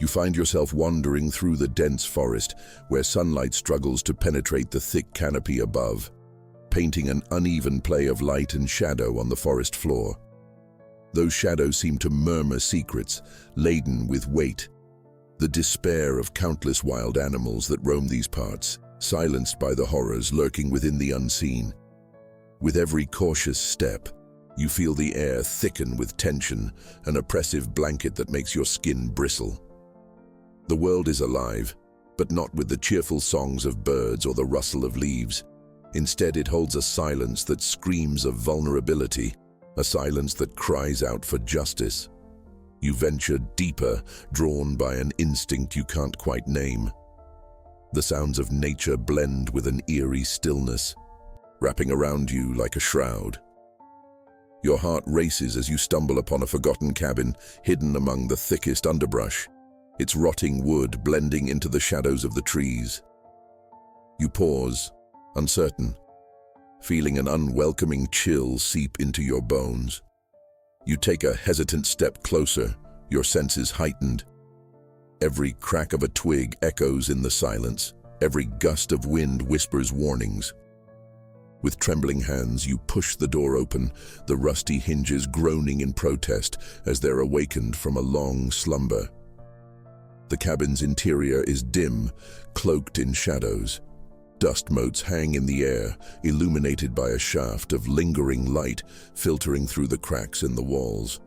You find yourself wandering through the dense forest where sunlight struggles to penetrate the thick canopy above, painting an uneven play of light and shadow on the forest floor. Those shadows seem to murmur secrets, laden with weight, the despair of countless wild animals that roam these parts, silenced by the horrors lurking within the unseen. With every cautious step, you feel the air thicken with tension, an oppressive blanket that makes your skin bristle. The world is alive, but not with the cheerful songs of birds or the rustle of leaves. Instead, it holds a silence that screams of vulnerability, a silence that cries out for justice. You venture deeper, drawn by an instinct you can't quite name. The sounds of nature blend with an eerie stillness, wrapping around you like a shroud. Your heart races as you stumble upon a forgotten cabin hidden among the thickest underbrush, its rotting wood blending into the shadows of the trees. You pause, uncertain, feeling an unwelcoming chill seep into your bones. You take a hesitant step closer, your senses heightened. Every crack of a twig echoes in the silence. Every gust of wind whispers warnings. With trembling hands, you push the door open, the rusty hinges groaning in protest as they're awakened from a long slumber. The cabin's interior is dim, cloaked in shadows. Dust motes hang in the air, illuminated by a shaft of lingering light filtering through the cracks in the walls.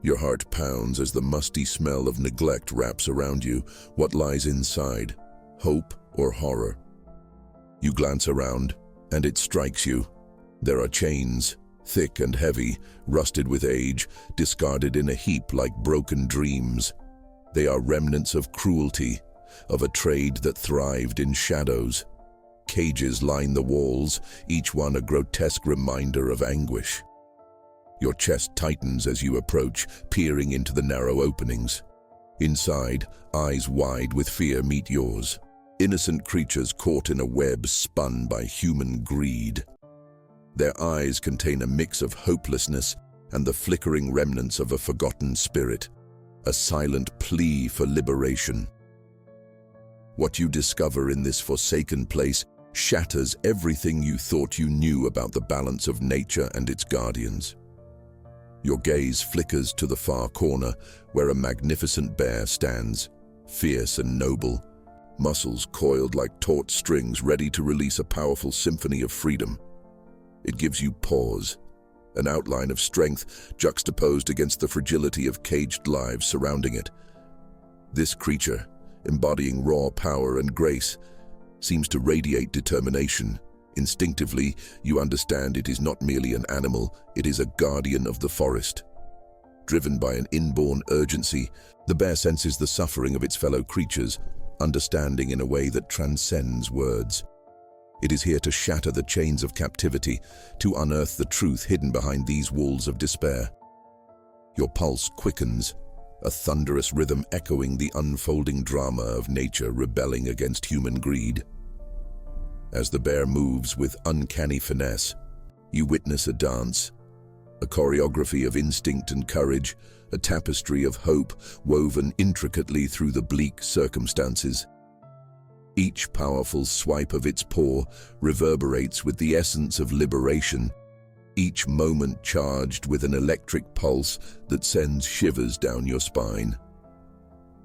Your heart pounds as the musty smell of neglect wraps around you. What lies inside? Hope or horror? You glance around, and it strikes you. There are chains, thick and heavy, rusted with age, discarded in a heap like broken dreams. They are remnants of cruelty, of a trade that thrived in shadows. Cages line the walls, each one a grotesque reminder of anguish. Your chest tightens as you approach, peering into the narrow openings. Inside, eyes wide with fear meet yours. Innocent creatures caught in a web spun by human greed. Their eyes contain a mix of hopelessness and the flickering remnants of a forgotten spirit, a silent plea for liberation. What you discover in this forsaken place shatters everything you thought you knew about the balance of nature and its guardians. Your gaze flickers to the far corner where a magnificent bear stands, fierce and noble, muscles coiled like taut strings ready to release a powerful symphony of freedom. It gives you pause, an outline of strength juxtaposed against the fragility of caged lives surrounding it. This creature, embodying raw power and grace, seems to radiate determination. Instinctively, you understand it is not merely an animal, it is a guardian of the forest. Driven by an inborn urgency, the bear senses the suffering of its fellow creatures, understanding in a way that transcends words. It is here to shatter the chains of captivity, to unearth the truth hidden behind these walls of despair. Your pulse quickens, a thunderous rhythm echoing the unfolding drama of nature rebelling against human greed. As the bear moves with uncanny finesse, you witness a dance, a choreography of instinct and courage, a tapestry of hope woven intricately through the bleak circumstances. Each powerful swipe of its paw reverberates with the essence of liberation, each moment charged with an electric pulse that sends shivers down your spine.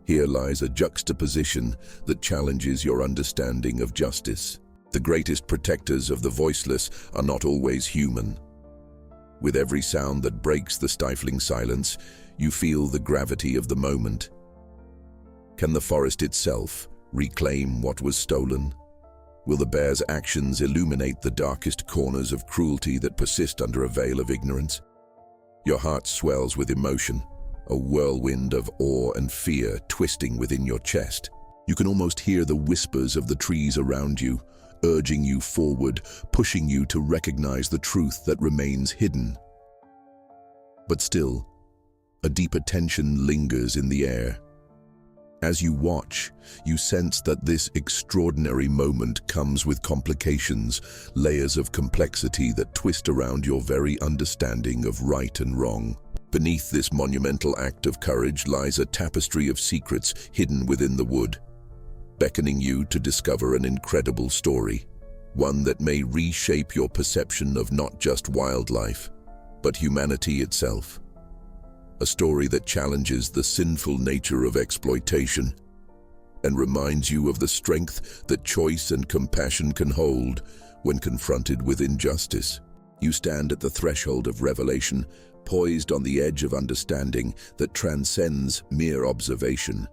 Here lies a juxtaposition that challenges your understanding of justice. The greatest protectors of the voiceless are not always human. With every sound that breaks the stifling silence, you feel the gravity of the moment. Can the forest itself reclaim what was stolen? Will the bear's actions illuminate the darkest corners of cruelty that persist under a veil of ignorance? Your heart swells with emotion, a whirlwind of awe and fear twisting within your chest. You can almost hear the whispers of the trees around you, urging you forward, pushing you to recognize the truth that remains hidden. But still, a deeper tension lingers in the air. As you watch, you sense that this extraordinary moment comes with complications, layers of complexity that twist around your very understanding of right and wrong. Beneath this monumental act of courage lies a tapestry of secrets hidden within the wood, beckoning you to discover an incredible story, one that may reshape your perception of not just wildlife, but humanity itself. A story that challenges the sinful nature of exploitation and reminds you of the strength that choice and compassion can hold when confronted with injustice. You stand at the threshold of revelation, poised on the edge of understanding that transcends mere observation.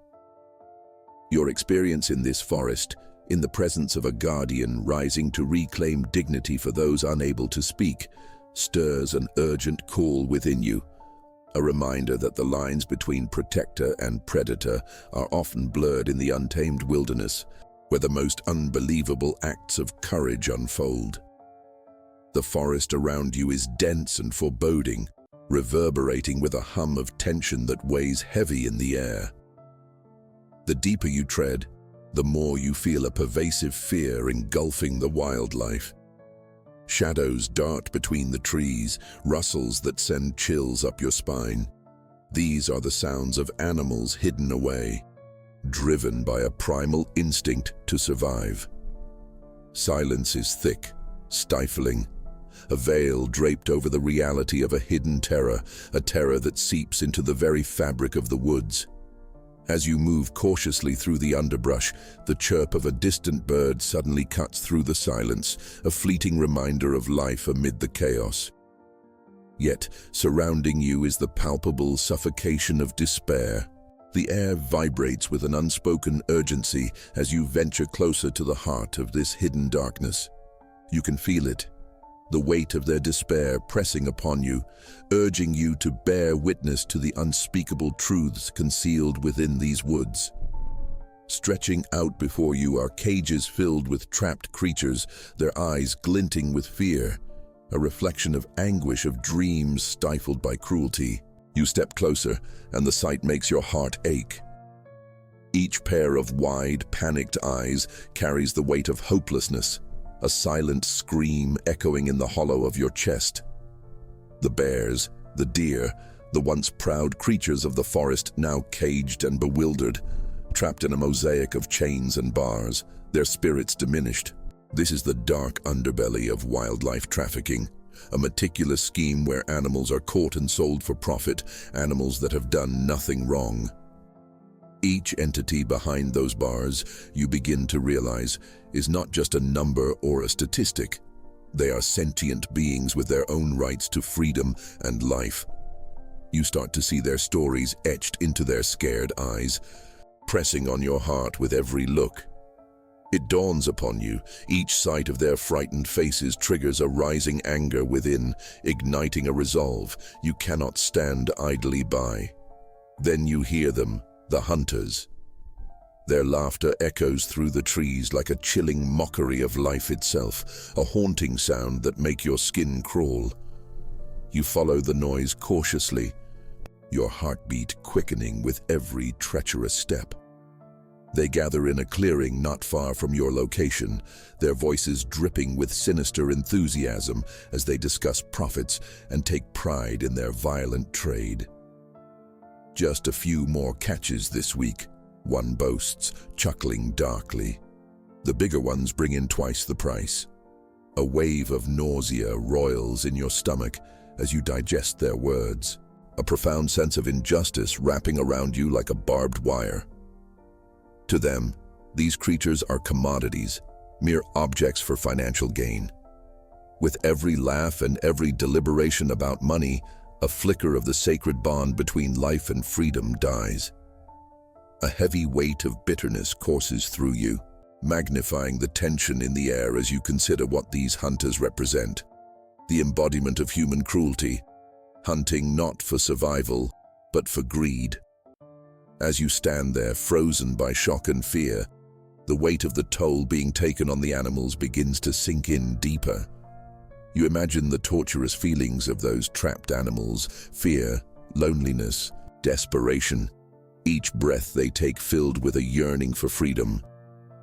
Your experience in this forest, in the presence of a guardian rising to reclaim dignity for those unable to speak, stirs an urgent call within you, a reminder that the lines between protector and predator are often blurred in the untamed wilderness, where the most unbelievable acts of courage unfold. The forest around you is dense and foreboding, reverberating with a hum of tension that weighs heavy in the air. The deeper you tread, the more you feel a pervasive fear engulfing the wildlife. Shadows dart between the trees, rustles that send chills up your spine. These are the sounds of animals hidden away, driven by a primal instinct to survive. Silence is thick, stifling, a veil draped over the reality of a hidden terror, a terror that seeps into the very fabric of the woods. As you move cautiously through the underbrush, the chirp of a distant bird suddenly cuts through the silence, a fleeting reminder of life amid the chaos. Yet, surrounding you is the palpable suffocation of despair. The air vibrates with an unspoken urgency as you venture closer to the heart of this hidden darkness. You can feel it, the weight of their despair pressing upon you, urging you to bear witness to the unspeakable truths concealed within these woods. Stretching out before you are cages filled with trapped creatures, their eyes glinting with fear, a reflection of anguish of dreams stifled by cruelty. You step closer, and the sight makes your heart ache. Each pair of wide, panicked eyes carries the weight of hopelessness, a silent scream echoing in the hollow of your chest. The bears, the deer, the once proud creatures of the forest, now caged and bewildered, trapped in a mosaic of chains and bars, their spirits diminished. This is the dark underbelly of wildlife trafficking, a meticulous scheme where animals are caught and sold for profit, animals that have done nothing wrong. Each entity behind those bars, you begin to realize, is not just a number or a statistic. They are sentient beings with their own rights to freedom and life. You start to see their stories etched into their scared eyes, pressing on your heart with every look. It dawns upon you, each sight of their frightened faces triggers a rising anger within, igniting a resolve you cannot stand idly by. Then you hear them, the hunters. Their laughter echoes through the trees like a chilling mockery of life itself, a haunting sound that makes your skin crawl. You follow the noise cautiously, your heartbeat quickening with every treacherous step. They gather in a clearing not far from your location, their voices dripping with sinister enthusiasm as they discuss profits and take pride in their violent trade. Just a few more catches this week, one boasts, chuckling darkly. The bigger ones bring in twice the price. A wave of nausea roils in your stomach as you digest their words, a profound sense of injustice wrapping around you like a barbed wire. To them, these creatures are commodities, mere objects for financial gain. With every laugh and every deliberation about money, a flicker of the sacred bond between life and freedom dies. A heavy weight of bitterness courses through you, magnifying the tension in the air as you consider what these hunters represent. The embodiment of human cruelty, hunting not for survival, but for greed. As you stand there, frozen by shock and fear, the weight of the toll being taken on the animals begins to sink in deeper. You imagine the torturous feelings of those trapped animals, fear, loneliness, desperation, each breath they take filled with a yearning for freedom.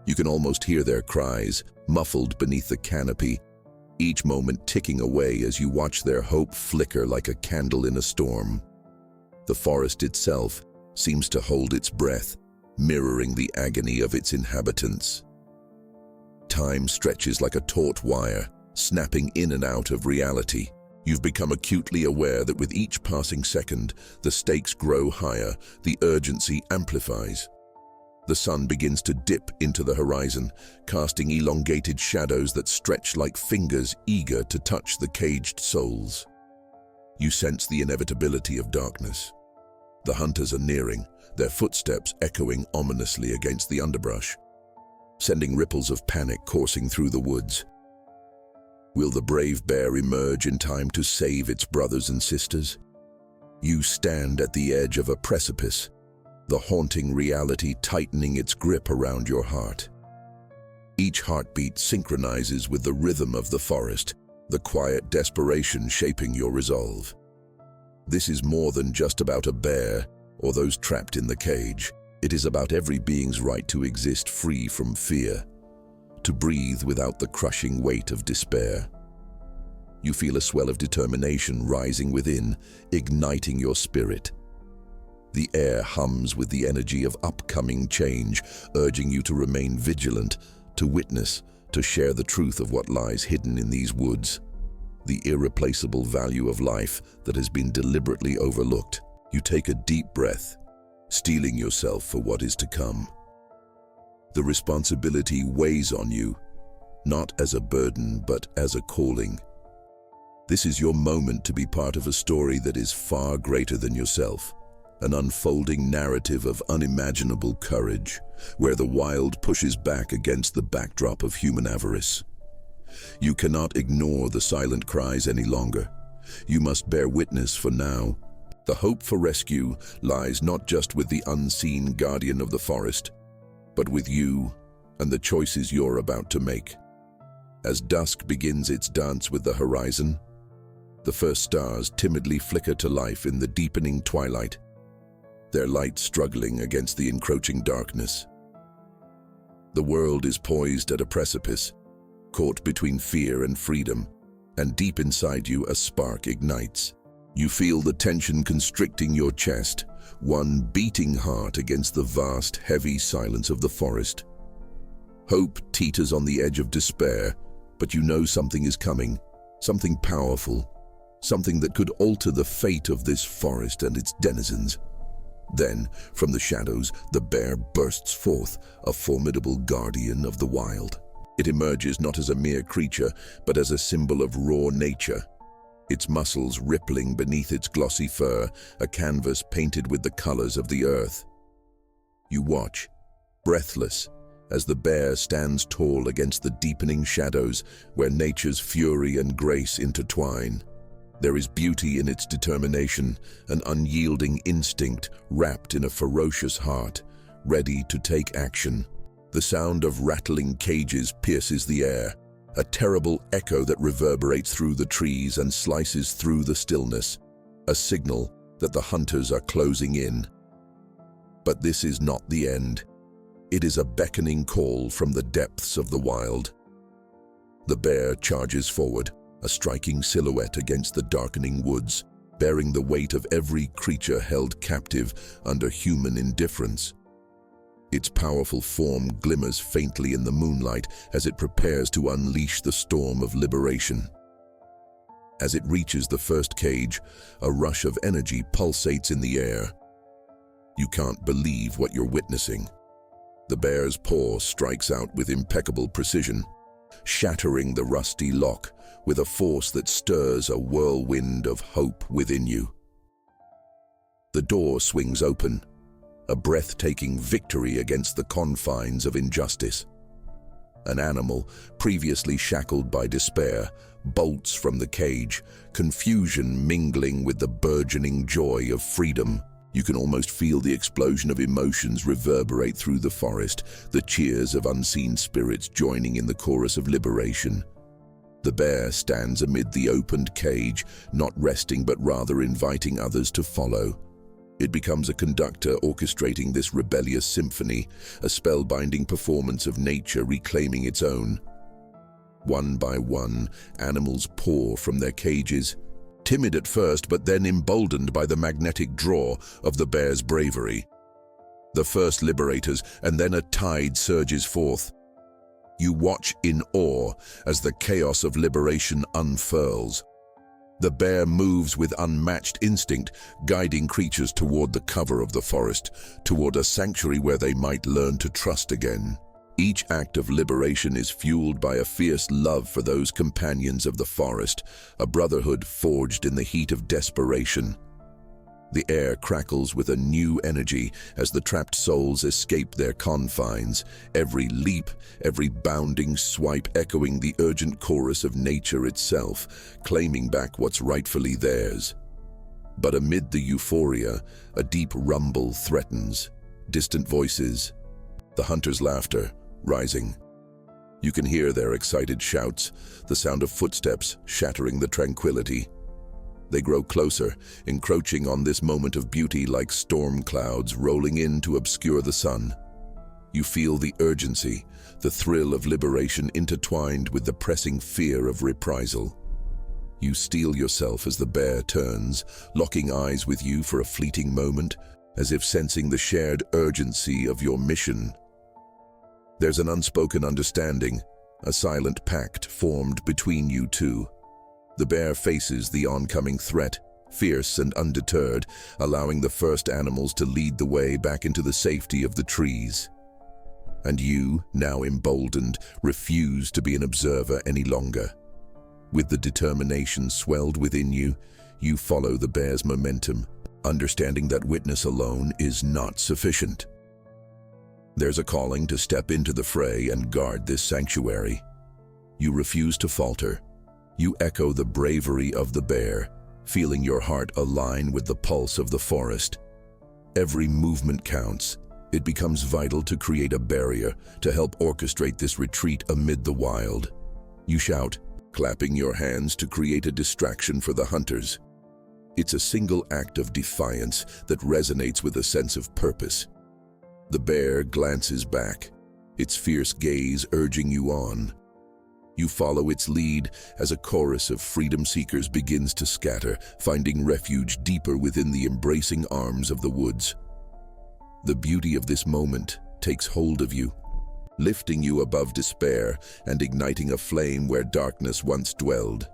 You can almost hear their cries, muffled beneath the canopy, each moment ticking away as you watch their hope flicker like a candle in a storm. The forest itself seems to hold its breath, mirroring the agony of its inhabitants. Time stretches like a taut wire, snapping in and out of reality. You've become acutely aware that with each passing second, the stakes grow higher, the urgency amplifies. The sun begins to dip into the horizon, casting elongated shadows that stretch like fingers eager to touch the caged souls. You sense the inevitability of darkness. The hunters are nearing, their footsteps echoing ominously against the underbrush, sending ripples of panic coursing through the woods. Will the brave bear emerge in time to save its brothers and sisters? You stand at the edge of a precipice, the haunting reality tightening its grip around your heart. Each heartbeat synchronizes with the rhythm of the forest, the quiet desperation shaping your resolve. This is more than just about a bear or those trapped in the cage. It is about every being's right to exist free from fear, to breathe without the crushing weight of despair. You feel a swell of determination rising within, igniting your spirit. The air hums with the energy of upcoming change, urging you to remain vigilant, to witness, to share the truth of what lies hidden in these woods. The irreplaceable value of life that has been deliberately overlooked. You take a deep breath, steeling yourself for what is to come. The responsibility weighs on you, not as a burden, but as a calling. This is your moment to be part of a story that is far greater than yourself, an unfolding narrative of unimaginable courage, where the wild pushes back against the backdrop of human avarice. You cannot ignore the silent cries any longer. You must bear witness, for now, the hope for rescue lies not just with the unseen guardian of the forest, but with you and the choices you're about to make. As dusk begins its dance with the horizon, the first stars timidly flicker to life in the deepening twilight, their light struggling against the encroaching darkness. The world is poised at a precipice, caught between fear and freedom, and deep inside you a spark ignites. You feel the tension constricting your chest, one beating heart against the vast, heavy silence of the forest. Hope teeters on the edge of despair, but you know something is coming, something powerful, something that could alter the fate of this forest and its denizens. Then, from the shadows, the bear bursts forth, a formidable guardian of the wild. It emerges not as a mere creature, but as a symbol of raw nature. Its muscles rippling beneath its glossy fur, a canvas painted with the colors of the earth. You watch, breathless, as the bear stands tall against the deepening shadows where nature's fury and grace intertwine. There is beauty in its determination, an unyielding instinct wrapped in a ferocious heart, ready to take action. The sound of rattling cages pierces the air, a terrible echo that reverberates through the trees and slices through the stillness, a signal that the hunters are closing in. But this is not the end. It is a beckoning call from the depths of the wild. The bear charges forward, a striking silhouette against the darkening woods, bearing the weight of every creature held captive under human indifference. Its powerful form glimmers faintly in the moonlight as it prepares to unleash the storm of liberation. As it reaches the first cage, a rush of energy pulsates in the air. You can't believe what you're witnessing. The bear's paw strikes out with impeccable precision, shattering the rusty lock with a force that stirs a whirlwind of hope within you. The door swings open, a breathtaking victory against the confines of injustice. An animal, previously shackled by despair, bolts from the cage, confusion mingling with the burgeoning joy of freedom. You can almost feel the explosion of emotions reverberate through the forest, the cheers of unseen spirits joining in the chorus of liberation. The bear stands amid the opened cage, not resting but rather inviting others to follow. It becomes a conductor orchestrating this rebellious symphony, a spellbinding performance of nature reclaiming its own. One by one, animals pour from their cages, timid at first but then emboldened by the magnetic draw of the bear's bravery. The first liberators, and then a tide surges forth. You watch in awe as the chaos of liberation unfurls. The bear moves with unmatched instinct, guiding creatures toward the cover of the forest, toward a sanctuary where they might learn to trust again. Each act of liberation is fueled by a fierce love for those companions of the forest, a brotherhood forged in the heat of desperation. The air crackles with a new energy as the trapped souls escape their confines, every leap, every bounding swipe echoing the urgent chorus of nature itself, claiming back what's rightfully theirs. But amid the euphoria, a deep rumble threatens. Distant voices, the hunters' laughter, rising. You can hear their excited shouts, the sound of footsteps shattering the tranquility. They grow closer, encroaching on this moment of beauty like storm clouds rolling in to obscure the sun. You feel the urgency, the thrill of liberation intertwined with the pressing fear of reprisal. You steel yourself as the bear turns, locking eyes with you for a fleeting moment, as if sensing the shared urgency of your mission. There's an unspoken understanding, a silent pact formed between you two. The bear faces the oncoming threat, fierce and undeterred, allowing the first animals to lead the way back into the safety of the trees. And you, now emboldened, refuse to be an observer any longer. With the determination swelled within you, you follow the bear's momentum, understanding that witness alone is not sufficient. There's a calling to step into the fray and guard this sanctuary. You refuse to falter. You echo the bravery of the bear, feeling your heart align with the pulse of the forest. Every movement counts. It becomes vital to create a barrier to help orchestrate this retreat amid the wild. You shout, clapping your hands to create a distraction for the hunters. It's a single act of defiance that resonates with a sense of purpose. The bear glances back, its fierce gaze urging you on. You follow its lead as a chorus of freedom seekers begins to scatter, finding refuge deeper within the embracing arms of the woods. The beauty of this moment takes hold of you, lifting you above despair and igniting a flame where darkness once dwelled.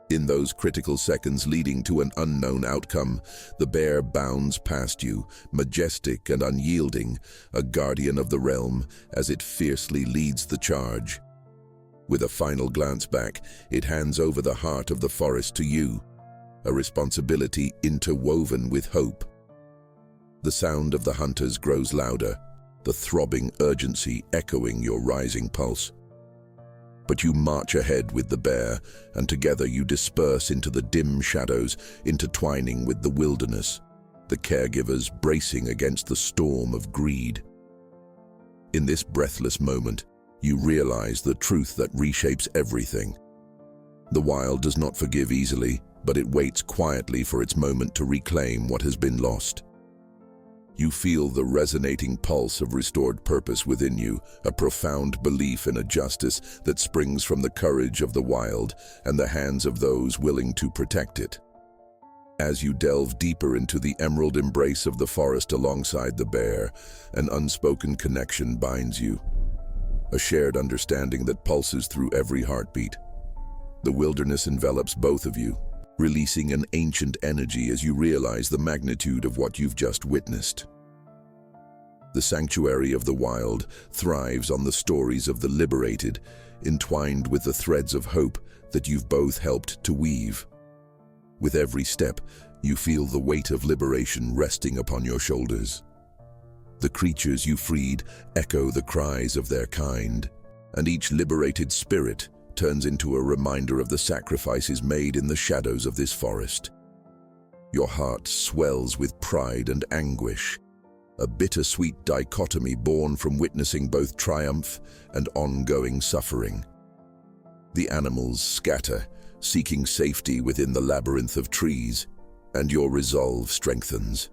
In those critical seconds leading to an unknown outcome, the bear bounds past you, majestic and unyielding, a guardian of the realm, as it fiercely leads the charge. With a final glance back, it hands over the heart of the forest to you, a responsibility interwoven with hope. The sound of the hunters grows louder, the throbbing urgency echoing your rising pulse. But you march ahead with the bear, and together you disperse into the dim shadows, intertwining with the wilderness, the caregivers bracing against the storm of greed. In this breathless moment, you realize the truth that reshapes everything. The wild does not forgive easily, but it waits quietly for its moment to reclaim what has been lost. You feel the resonating pulse of restored purpose within you, a profound belief in a justice that springs from the courage of the wild and the hands of those willing to protect it. As you delve deeper into the emerald embrace of the forest alongside the bear, an unspoken connection binds you, a shared understanding that pulses through every heartbeat. The wilderness envelops both of you, releasing an ancient energy as you realize the magnitude of what you've just witnessed. The sanctuary of the wild thrives on the stories of the liberated, entwined with the threads of hope that you've both helped to weave. With every step, you feel the weight of liberation resting upon your shoulders. The creatures you freed echo the cries of their kind, and each liberated spirit turns into a reminder of the sacrifices made in the shadows of this forest. Your heart swells with pride and anguish, a bittersweet dichotomy born from witnessing both triumph and ongoing suffering. The animals scatter, seeking safety within the labyrinth of trees, and your resolve strengthens.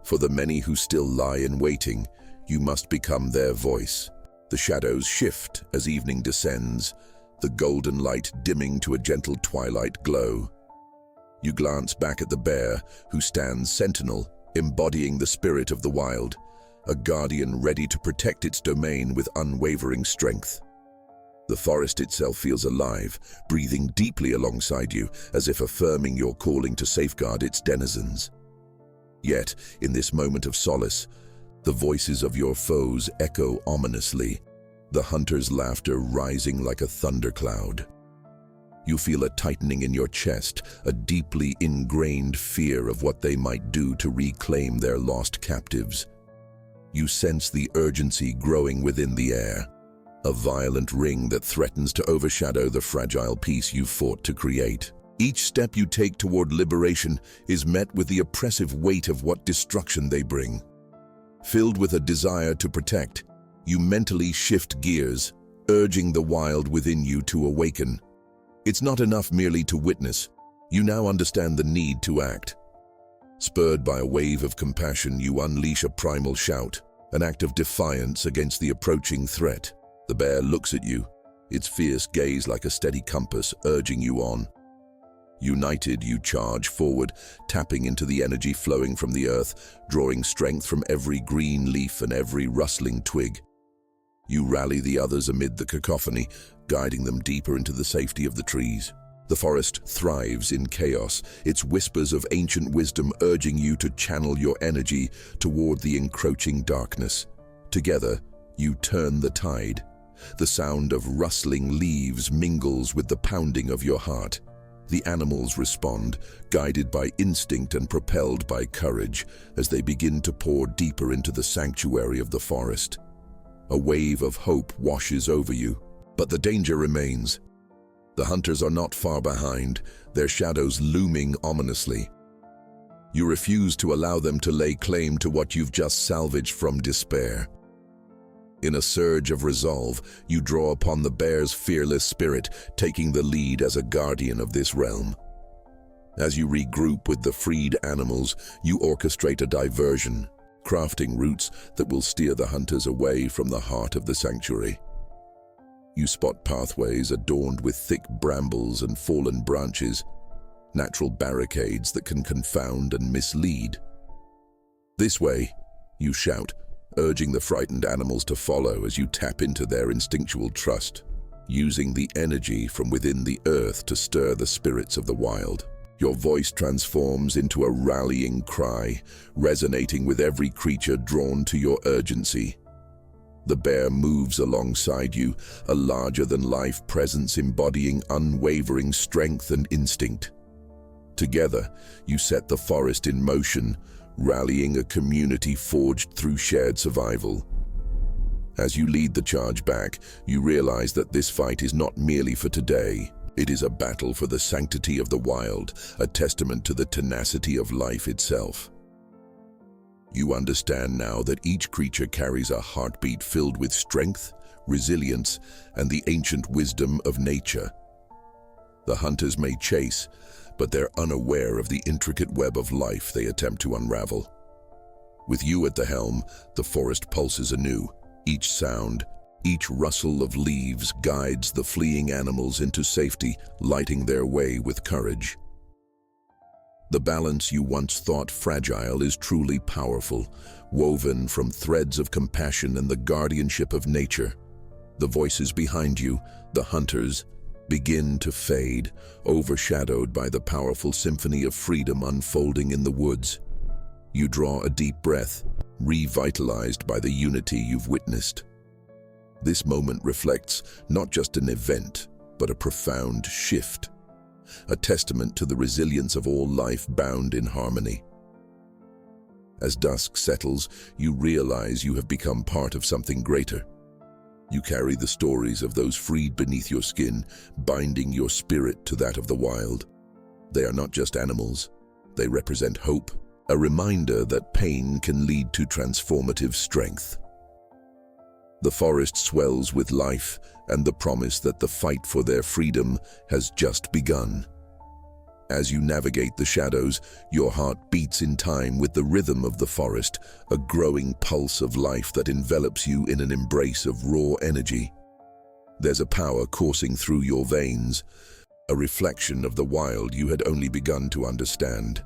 For the many who still lie in waiting, you must become their voice. The shadows shift as evening descends, the golden light dimming to a gentle twilight glow. You glance back at the bear, who stands sentinel, embodying the spirit of the wild, a guardian ready to protect its domain with unwavering strength. The forest itself feels alive, breathing deeply alongside you, as if affirming your calling to safeguard its denizens. Yet, in this moment of solace, the voices of your foes echo ominously, the hunter's laughter rising like a thundercloud. You feel a tightening in your chest, a deeply ingrained fear of what they might do to reclaim their lost captives. You sense the urgency growing within the air, a violent ring that threatens to overshadow the fragile peace you fought to create. Each step you take toward liberation is met with the oppressive weight of what destruction they bring. Filled with a desire to protect, you mentally shift gears, urging the wild within you to awaken. It's not enough merely to witness. You now understand the need to act. Spurred by a wave of compassion, you unleash a primal shout, an act of defiance against the approaching threat. The bear looks at you, its fierce gaze like a steady compass, urging you on. United, you charge forward, tapping into the energy flowing from the earth, drawing strength from every green leaf and every rustling twig. You rally the others amid the cacophony, guiding them deeper into the safety of the trees. The forest thrives in chaos, its whispers of ancient wisdom urging you to channel your energy toward the encroaching darkness. Together, you turn the tide. The sound of rustling leaves mingles with the pounding of your heart. The animals respond, guided by instinct and propelled by courage, as they begin to pour deeper into the sanctuary of the forest. A wave of hope washes over you, but the danger remains. The hunters are not far behind, their shadows looming ominously. You refuse to allow them to lay claim to what you've just salvaged from despair. In a surge of resolve, you draw upon the bear's fearless spirit, taking the lead as a guardian of this realm. As you regroup with the freed animals, you orchestrate a diversion, crafting routes that will steer the hunters away from the heart of the sanctuary. You spot pathways adorned with thick brambles and fallen branches, natural barricades that can confound and mislead. "This way," you shout, urging the frightened animals to follow as you tap into their instinctual trust, using the energy from within the earth to stir the spirits of the wild. Your voice transforms into a rallying cry, resonating with every creature drawn to your urgency. The bear moves alongside you, a larger-than-life presence embodying unwavering strength and instinct. Together, you set the forest in motion, rallying a community forged through shared survival. As you lead the charge back, you realize that this fight is not merely for today. It is a battle for the sanctity of the wild, a testament to the tenacity of life itself. You understand now that each creature carries a heartbeat filled with strength, resilience, and the ancient wisdom of nature. The hunters may chase, but they're unaware of the intricate web of life they attempt to unravel. With you at the helm, the forest pulses anew. Each sound, each rustle of leaves guides the fleeing animals into safety, lighting their way with courage. The balance you once thought fragile is truly powerful, woven from threads of compassion and the guardianship of nature. The voices behind you, the hunters, begin to fade, overshadowed by the powerful symphony of freedom unfolding in the woods. You draw a deep breath, revitalized by the unity you've witnessed. This moment reflects not just an event, but a profound shift, a testament to the resilience of all life bound in harmony. As dusk settles, you realize you have become part of something greater. You carry the stories of those freed beneath your skin, binding your spirit to that of the wild. They are not just animals, they represent hope, a reminder that pain can lead to transformative strength. The forest swells with life and the promise that the fight for their freedom has just begun. As you navigate the shadows, your heart beats in time with the rhythm of the forest, a growing pulse of life that envelops you in an embrace of raw energy. There's a power coursing through your veins, a reflection of the wild you had only begun to understand.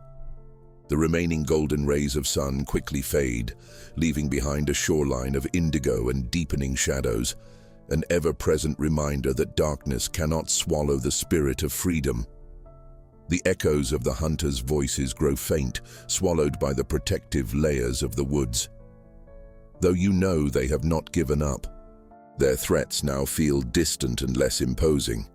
The remaining golden rays of sun quickly fade, leaving behind a shoreline of indigo and deepening shadows, an ever-present reminder that darkness cannot swallow the spirit of freedom. The echoes of the hunters' voices grow faint, swallowed by the protective layers of the woods. Though you know they have not given up, their threats now feel distant and less imposing.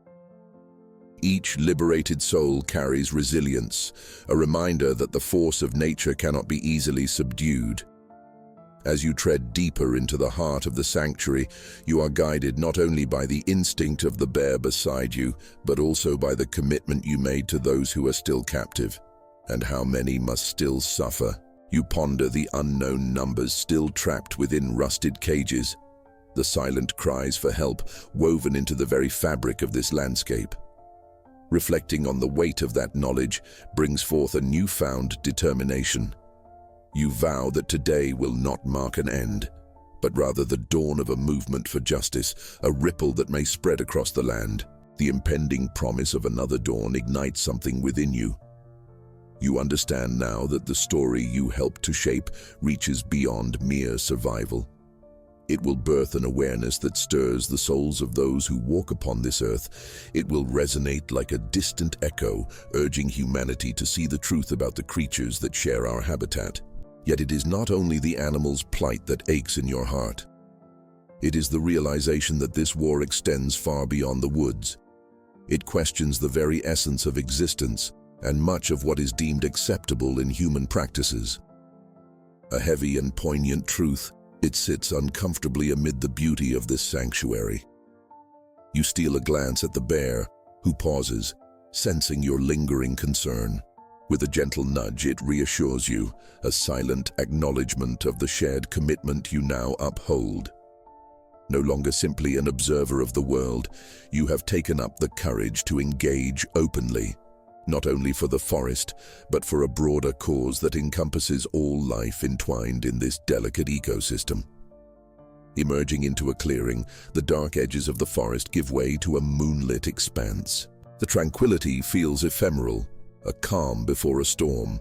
Each liberated soul carries resilience, a reminder that the force of nature cannot be easily subdued. As you tread deeper into the heart of the sanctuary, you are guided not only by the instinct of the bear beside you, but also by the commitment you made to those who are still captive. And how many must still suffer? You ponder the unknown numbers still trapped within rusted cages, the silent cries for help woven into the very fabric of this landscape. Reflecting on the weight of that knowledge brings forth a newfound determination. You vow that today will not mark an end, but rather the dawn of a movement for justice, a ripple that may spread across the land. The impending promise of another dawn ignites something within you. You understand now that the story you helped to shape reaches beyond mere survival. It will birth an awareness that stirs the souls of those who walk upon this earth. It will resonate like a distant echo, urging humanity to see the truth about the creatures that share our habitat. Yet it is not only the animal's plight that aches in your heart. It is the realization that this war extends far beyond the woods. It questions the very essence of existence and much of what is deemed acceptable in human practices. A heavy and poignant truth, it sits uncomfortably amid the beauty of this sanctuary. You steal a glance at the bear, who pauses, sensing your lingering concern. With a gentle nudge, it reassures you, a silent acknowledgement of the shared commitment you now uphold. No longer simply an observer of the world, you have taken up the courage to engage openly, not only for the forest, but for a broader cause that encompasses all life entwined in this delicate ecosystem. Emerging into a clearing, the dark edges of the forest give way to a moonlit expanse. The tranquility feels ephemeral, a calm before a storm.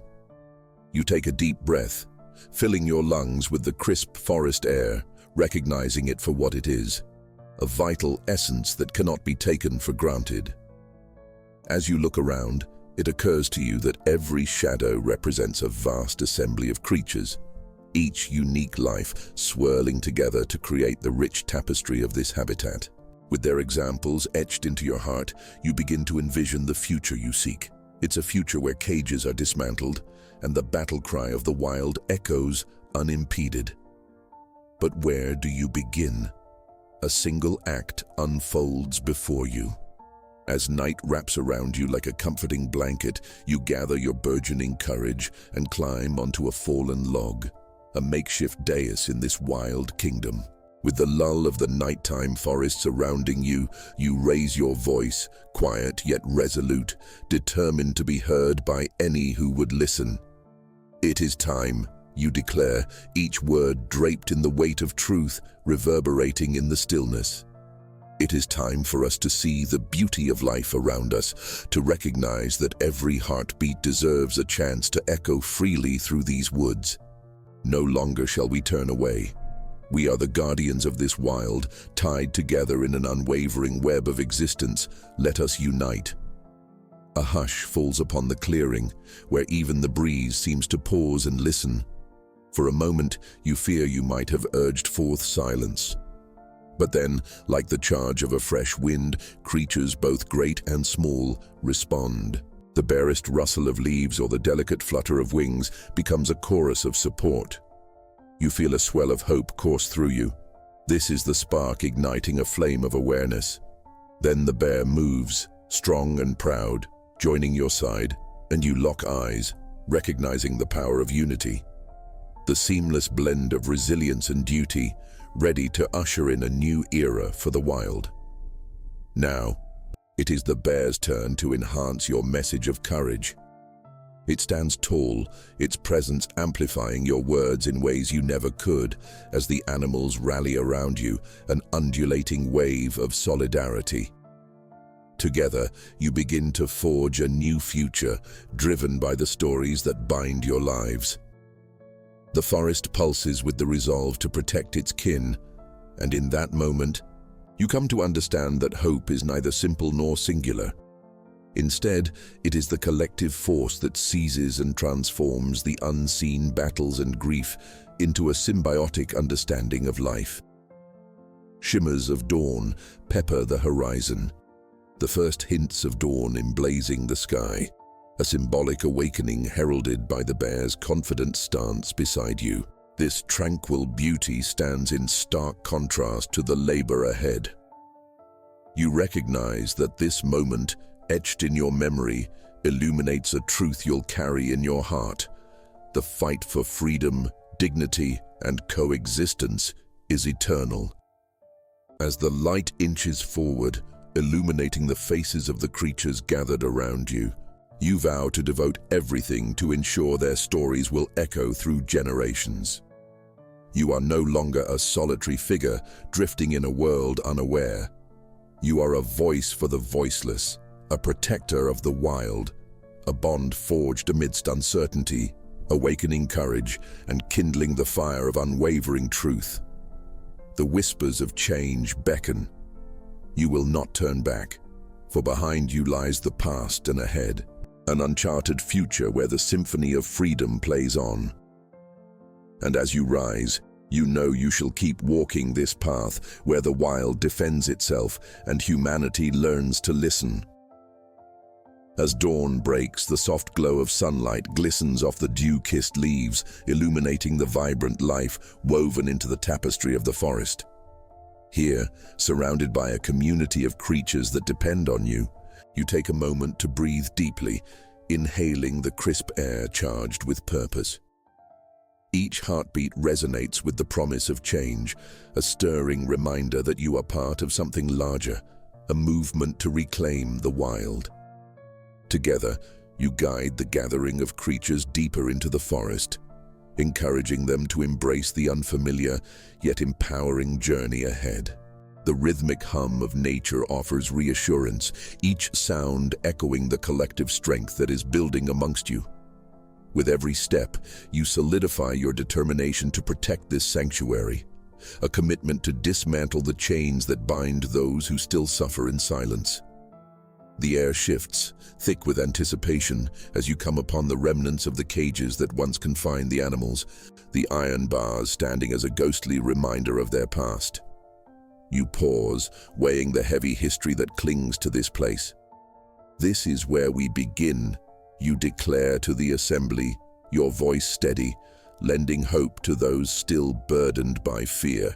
You take a deep breath, filling your lungs with the crisp forest air, recognizing it for what it is, a vital essence that cannot be taken for granted. As you look around, it occurs to you that every shadow represents a vast assembly of creatures, each unique life swirling together to create the rich tapestry of this habitat. With their examples etched into your heart, you begin to envision the future you seek. It's a future where cages are dismantled and the battle cry of the wild echoes unimpeded. But where do you begin? A single act unfolds before you. As night wraps around you like a comforting blanket, you gather your burgeoning courage and climb onto a fallen log, a makeshift dais in this wild kingdom. With the lull of the nighttime forest surrounding you, you raise your voice, quiet yet resolute, determined to be heard by any who would listen. It is time, you declare, each word draped in the weight of truth, reverberating in the stillness. It is time for us to see the beauty of life around us, to recognize that every heartbeat deserves a chance to echo freely through these woods. No longer shall we turn away. We are the guardians of this wild, tied together in an unwavering web of existence. Let us unite. A hush falls upon the clearing, where even the breeze seems to pause and listen. For a moment, you fear you might have urged forth silence. But then, like the charge of a fresh wind, creatures both great and small respond. The barest rustle of leaves or the delicate flutter of wings becomes a chorus of support. You feel a swell of hope course through you. This is the spark igniting a flame of awareness. Then the bear moves, strong and proud, joining your side, and you lock eyes, recognizing the power of unity. The seamless blend of resilience and duty, ready to usher in a new era for the wild. Now, it is the bear's turn to enhance your message of courage. It stands tall, its presence amplifying your words in ways you never could, as the animals rally around you, an undulating wave of solidarity. Together, you begin to forge a new future, driven by the stories that bind your lives. The forest pulses with the resolve to protect its kin, and in that moment, you come to understand that hope is neither simple nor singular. Instead, it is the collective force that seizes and transforms the unseen battles and grief into a symbiotic understanding of life. Shimmers of dawn pepper the horizon, the first hints of dawn emblazing the sky, a symbolic awakening heralded by the bear's confident stance beside you. This tranquil beauty stands in stark contrast to the labor ahead. You recognize that this moment, etched in your memory, illuminates a truth you'll carry in your heart. The fight for freedom, dignity, and coexistence is eternal. As the light inches forward, illuminating the faces of the creatures gathered around you, you vow to devote everything to ensure their stories will echo through generations. You are no longer a solitary figure drifting in a world unaware. You are a voice for the voiceless, a protector of the wild, a bond forged amidst uncertainty, awakening courage and kindling the fire of unwavering truth. The whispers of change beckon. You will not turn back, for behind you lies the past and ahead, an uncharted future where the symphony of freedom plays on. And as you rise, you know you shall keep walking this path where the wild defends itself and humanity learns to listen. As dawn breaks, the soft glow of sunlight glistens off the dew-kissed leaves, illuminating the vibrant life woven into the tapestry of the forest. Here, surrounded by a community of creatures that depend on you, you take a moment to breathe deeply, inhaling the crisp air charged with purpose. Each heartbeat resonates with the promise of change, a stirring reminder that you are part of something larger, a movement to reclaim the wild. Together, you guide the gathering of creatures deeper into the forest, encouraging them to embrace the unfamiliar yet empowering journey ahead. The rhythmic hum of nature offers reassurance, each sound echoing the collective strength that is building amongst you. With every step, you solidify your determination to protect this sanctuary, a commitment to dismantle the chains that bind those who still suffer in silence. The air shifts, thick with anticipation, as you come upon the remnants of the cages that once confined the animals, the iron bars standing as a ghostly reminder of their past. You pause, weighing the heavy history that clings to this place. This is where we begin, you declare to the assembly, your voice steady, lending hope to those still burdened by fear.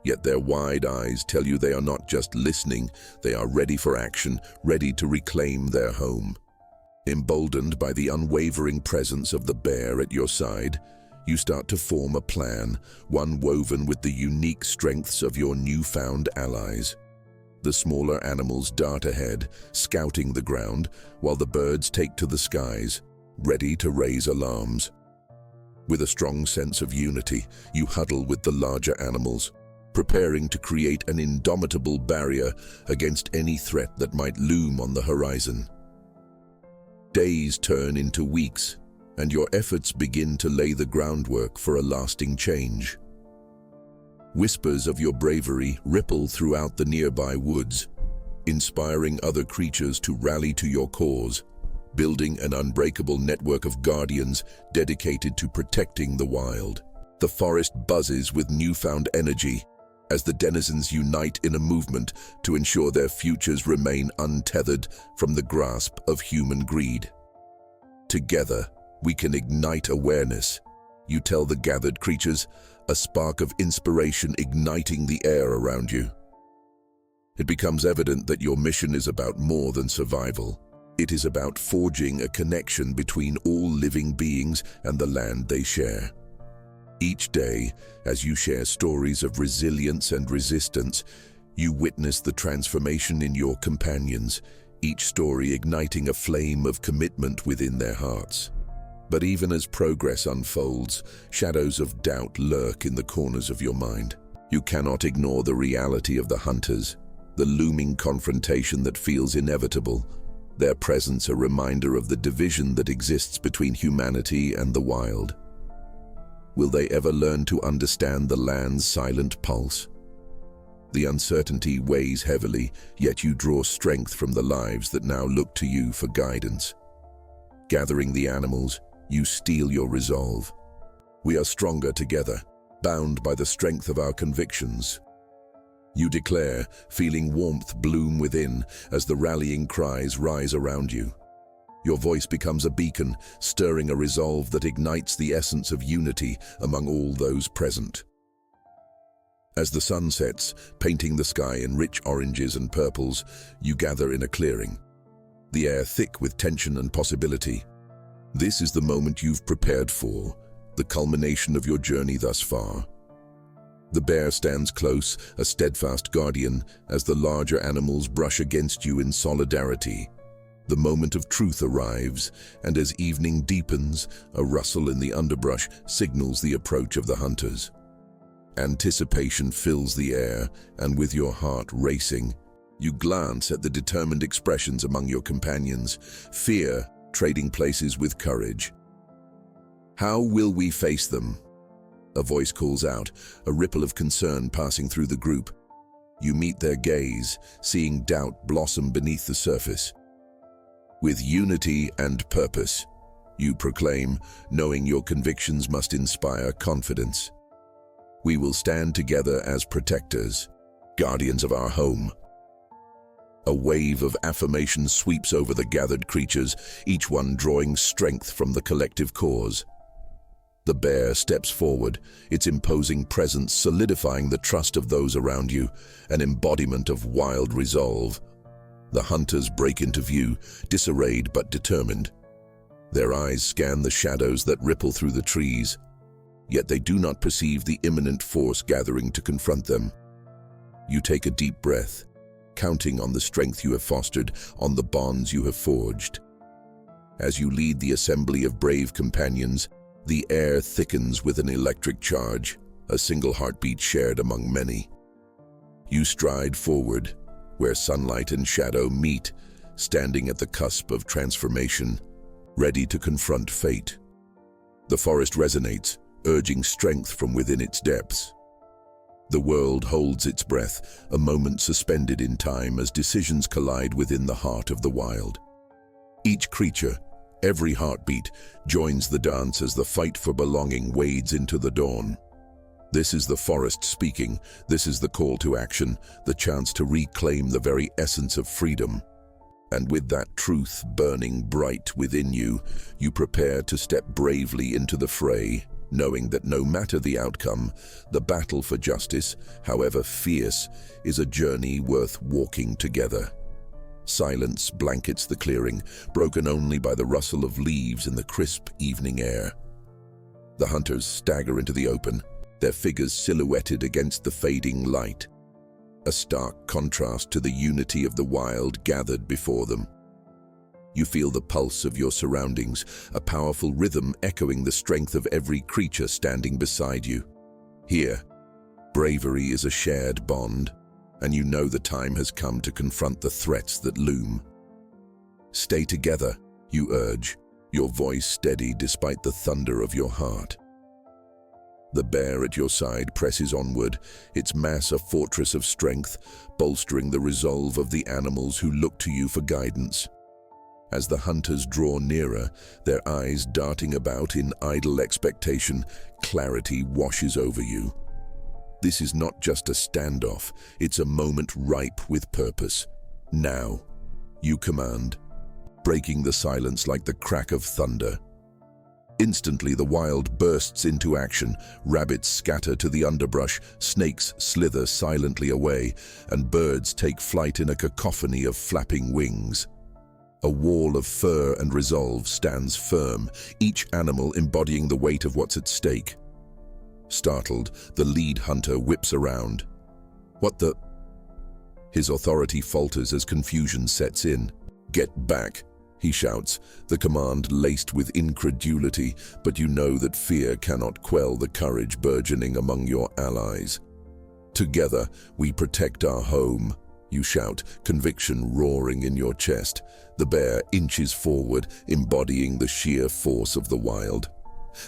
Yet their wide eyes tell you they are not just listening, they are ready for action, ready to reclaim their home. Emboldened by the unwavering presence of the bear at your side, you start to form a plan, one woven with the unique strengths of your newfound allies. The smaller animals dart ahead, scouting the ground, while the birds take to the skies, ready to raise alarms. With a strong sense of unity, you huddle with the larger animals, preparing to create an indomitable barrier against any threat that might loom on the horizon. Days turn into weeks, and your efforts begin to lay the groundwork for a lasting change. Whispers of your bravery ripple throughout the nearby woods, inspiring other creatures to rally to your cause, building an unbreakable network of guardians dedicated to protecting the wild. The forest buzzes with newfound energy as the denizens unite in a movement to ensure their futures remain untethered from the grasp of human greed. Together, we can ignite awareness, you tell the gathered creatures, a spark of inspiration igniting the air around you. It becomes evident that your mission is about more than survival. It is about forging a connection between all living beings and the land they share. Each day, as you share stories of resilience and resistance, you witness the transformation in your companions, each story igniting a flame of commitment within their hearts. But even as progress unfolds, shadows of doubt lurk in the corners of your mind. You cannot ignore the reality of the hunters, the looming confrontation that feels inevitable, their presence a reminder of the division that exists between humanity and the wild. Will they ever learn to understand the land's silent pulse? The uncertainty weighs heavily, yet you draw strength from the lives that now look to you for guidance. Gathering the animals, you steel your resolve. We are stronger together, bound by the strength of our convictions. You declare, feeling warmth bloom within as the rallying cries rise around you. Your voice becomes a beacon, stirring a resolve that ignites the essence of unity among all those present. As the sun sets, painting the sky in rich oranges and purples, you gather in a clearing, the air thick with tension and possibility. This is the moment you've prepared for, the culmination of your journey thus far. The bear stands close, a steadfast guardian, as the larger animals brush against you in solidarity. The moment of truth arrives, and as evening deepens, a rustle in the underbrush signals the approach of the hunters. Anticipation fills the air, and with your heart racing, you glance at the determined expressions among your companions, fear trading places with courage. How will we face them? A voice calls out, a ripple of concern passing through the group. You meet their gaze, seeing doubt blossom beneath the surface. With unity and purpose, you proclaim, knowing your convictions must inspire confidence. We will stand together as protectors, guardians of our home. A wave of affirmation sweeps over the gathered creatures, each one drawing strength from the collective cause. The bear steps forward, its imposing presence solidifying the trust of those around you, an embodiment of wild resolve. The hunters break into view, disarrayed but determined. Their eyes scan the shadows that ripple through the trees, yet they do not perceive the imminent force gathering to confront them. You take a deep breath, counting on the strength you have fostered, on the bonds you have forged. As you lead the assembly of brave companions, the air thickens with an electric charge, a single heartbeat shared among many. You stride forward, where sunlight and shadow meet, standing at the cusp of transformation, ready to confront fate. The forest resonates, urging strength from within its depths. The world holds its breath, a moment suspended in time as decisions collide within the heart of the wild. Each creature, every heartbeat, joins the dance as the fight for belonging wades into the dawn. This is the forest speaking, this is the call to action, the chance to reclaim the very essence of freedom. And with that truth burning bright within you, you prepare to step bravely into the fray, knowing that no matter the outcome, the battle for justice, however fierce, is a journey worth walking together. Silence blankets the clearing, broken only by the rustle of leaves in the crisp evening air. The hunters stagger into the open, their figures silhouetted against the fading light, a stark contrast to the unity of the wild gathered before them. You feel the pulse of your surroundings, a powerful rhythm echoing the strength of every creature standing beside you. Here, bravery is a shared bond, and you know the time has come to confront the threats that loom. Stay together, you urge, your voice steady despite the thunder of your heart. The bear at your side presses onward, its mass a fortress of strength, bolstering the resolve of the animals who look to you for guidance. As the hunters draw nearer, their eyes darting about in idle expectation, clarity washes over you. This is not just a standoff, it's a moment ripe with purpose. Now, you command, breaking the silence like the crack of thunder. Instantly the wild bursts into action, rabbits scatter to the underbrush, snakes slither silently away, and birds take flight in a cacophony of flapping wings. A wall of fur and resolve stands firm, each animal embodying the weight of what's at stake. Startled, the lead hunter whips around. What the? His authority falters as confusion sets in. Get back, he shouts, the command laced with incredulity, but you know that fear cannot quell the courage burgeoning among your allies. Together, we protect our home, You shout, conviction roaring in your chest. The bear inches forward, embodying the sheer force of the wild.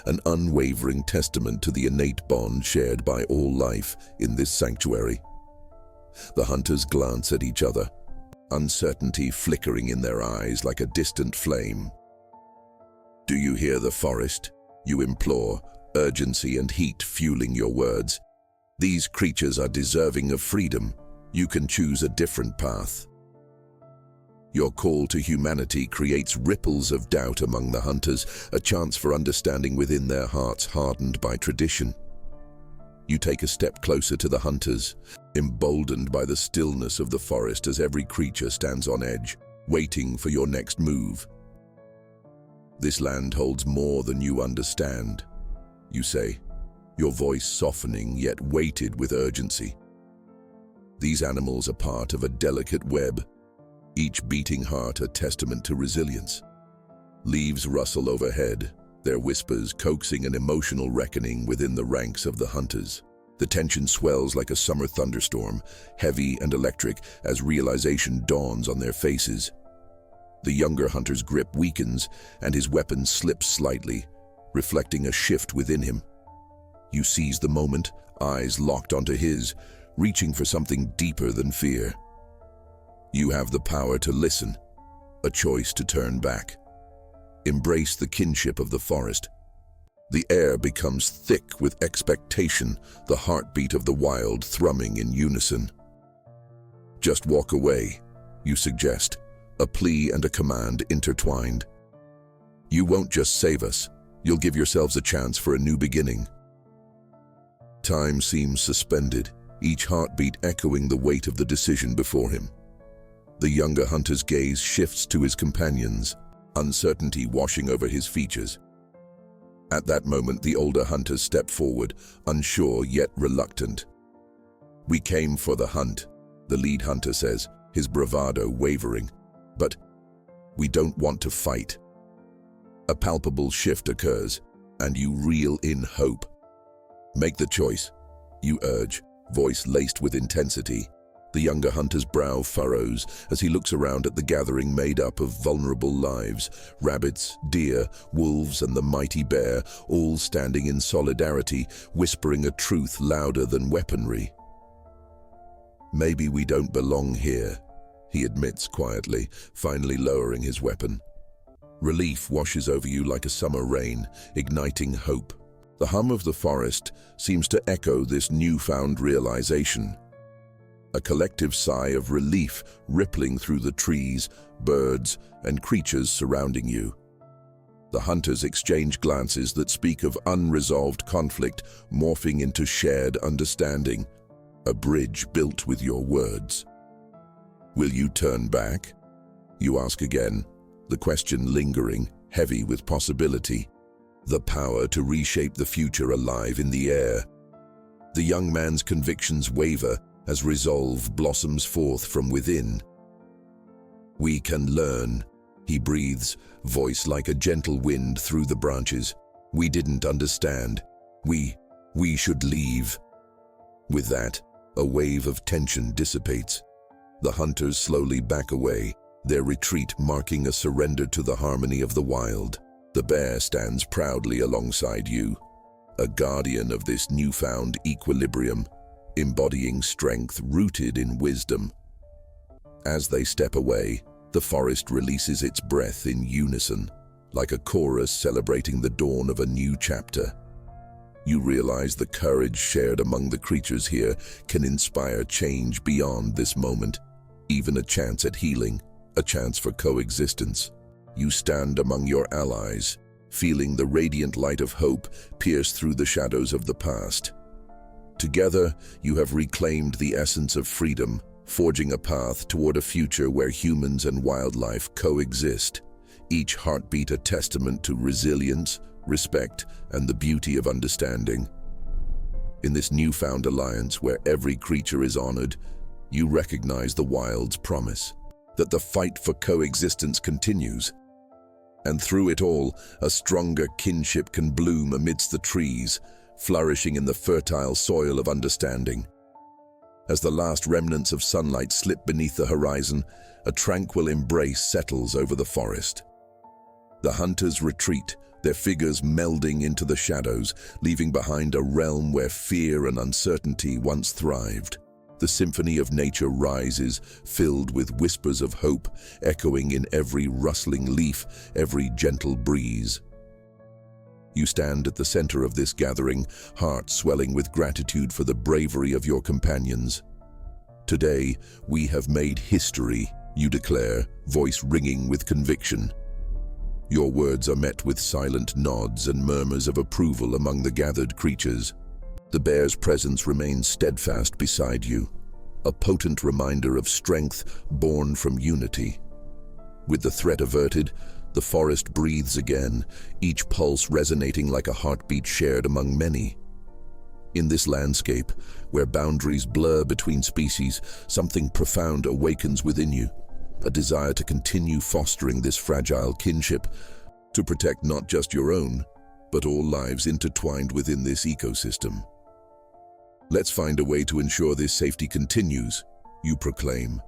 An unwavering testament to the innate bond shared by all life in this sanctuary. The hunters glance at each other, uncertainty flickering in their eyes like a distant flame. "Do you hear the forest?" you implore, urgency and heat fueling your words. "These creatures are deserving of freedom. You can choose a different path." Your call to humanity creates ripples of doubt among the hunters, a chance for understanding within their hearts hardened by tradition. You take a step closer to the hunters, emboldened by the stillness of the forest as every creature stands on edge, waiting for your next move. "This land holds more than you understand," you say, your voice softening yet weighted with urgency. These animals are part of a delicate web, each beating heart a testament to resilience. Leaves rustle overhead, their whispers coaxing an emotional reckoning within the ranks of the hunters. The tension swells like a summer thunderstorm, heavy and electric as realization dawns on their faces. The younger hunter's grip weakens and his weapon slips slightly, reflecting a shift within him. You seize the moment, eyes locked onto his, reaching for something deeper than fear. You have the power to listen, a choice to turn back. Embrace the kinship of the forest. The air becomes thick with expectation, the heartbeat of the wild thrumming in unison. "Just walk away," you suggest, a plea and a command intertwined. "You won't just save us, you'll give yourselves a chance for a new beginning." Time seems suspended, each heartbeat echoing the weight of the decision before him. The younger hunter's gaze shifts to his companions, uncertainty washing over his features. At that moment, the older hunters step forward, unsure yet reluctant. "We came for the hunt," the lead hunter says, his bravado wavering. "But we don't want to fight." A palpable shift occurs, and you reel in hope. "Make the choice," you urge, voice laced with intensity. The younger hunter's brow furrows as he looks around at the gathering made up of vulnerable lives, rabbits, deer, wolves, and the mighty bear, all standing in solidarity, whispering a truth louder than weaponry. "Maybe we don't belong here," he admits quietly, finally lowering his weapon. Relief washes over you like a summer rain, igniting hope. The hum of the forest seems to echo this newfound realization. A collective sigh of relief rippling through the trees, birds, and creatures surrounding you. The hunters exchange glances that speak of unresolved conflict morphing into shared understanding, a bridge built with your words. "Will you turn back?" you ask again, the question lingering, heavy with possibility. The power to reshape the future alive in the air. The young man's convictions waver as resolve blossoms forth from within. "We can learn," he breathes, voice like a gentle wind through the branches. "We didn't understand. We should leave." With that, a wave of tension dissipates. The hunters slowly back away, their retreat marking a surrender to the harmony of the wild. The bear stands proudly alongside you, a guardian of this newfound equilibrium, embodying strength rooted in wisdom. As they step away, the forest releases its breath in unison, like a chorus celebrating the dawn of a new chapter. You realize the courage shared among the creatures here can inspire change beyond this moment, even a chance at healing, a chance for coexistence. You stand among your allies, feeling the radiant light of hope pierce through the shadows of the past. Together, you have reclaimed the essence of freedom, forging a path toward a future where humans and wildlife coexist, each heartbeat a testament to resilience, respect, and the beauty of understanding. In this newfound alliance where every creature is honored, you recognize the wild's promise, that the fight for coexistence continues. And through it all, a stronger kinship can bloom amidst the trees, flourishing in the fertile soil of understanding. As the last remnants of sunlight slip beneath the horizon, a tranquil embrace settles over the forest. The hunters retreat, their figures melding into the shadows, leaving behind a realm where fear and uncertainty once thrived. The symphony of nature rises, filled with whispers of hope, echoing in every rustling leaf, every gentle breeze. You stand at the center of this gathering, heart swelling with gratitude for the bravery of your companions. Today, we have made history, you declare, voice ringing with conviction. Your words are met with silent nods and murmurs of approval among the gathered creatures. The bear's presence remains steadfast beside you, a potent reminder of strength born from unity. With the threat averted, the forest breathes again, each pulse resonating like a heartbeat shared among many. In this landscape, where boundaries blur between species, something profound awakens within you, a desire to continue fostering this fragile kinship, to protect not just your own, but all lives intertwined within this ecosystem. Let's find a way to ensure this safety continues, you proclaim,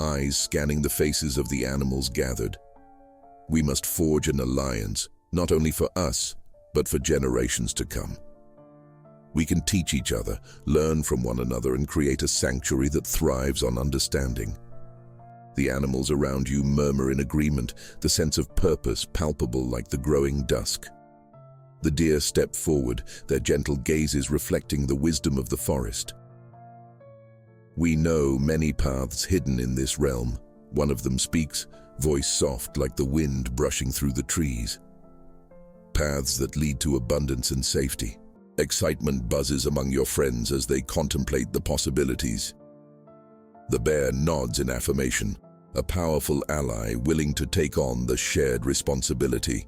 eyes scanning the faces of the animals gathered. We must forge an alliance, not only for us, but for generations to come. We can teach each other, learn from one another, and create a sanctuary that thrives on understanding. The animals around you murmur in agreement, the sense of purpose palpable like the growing dusk. The deer step forward, their gentle gazes reflecting the wisdom of the forest. We know many paths hidden in this realm. One of them speaks, voice soft like the wind brushing through the trees. Paths that lead to abundance and safety. Excitement buzzes among your friends as they contemplate the possibilities. The bear nods in affirmation, a powerful ally willing to take on the shared responsibility.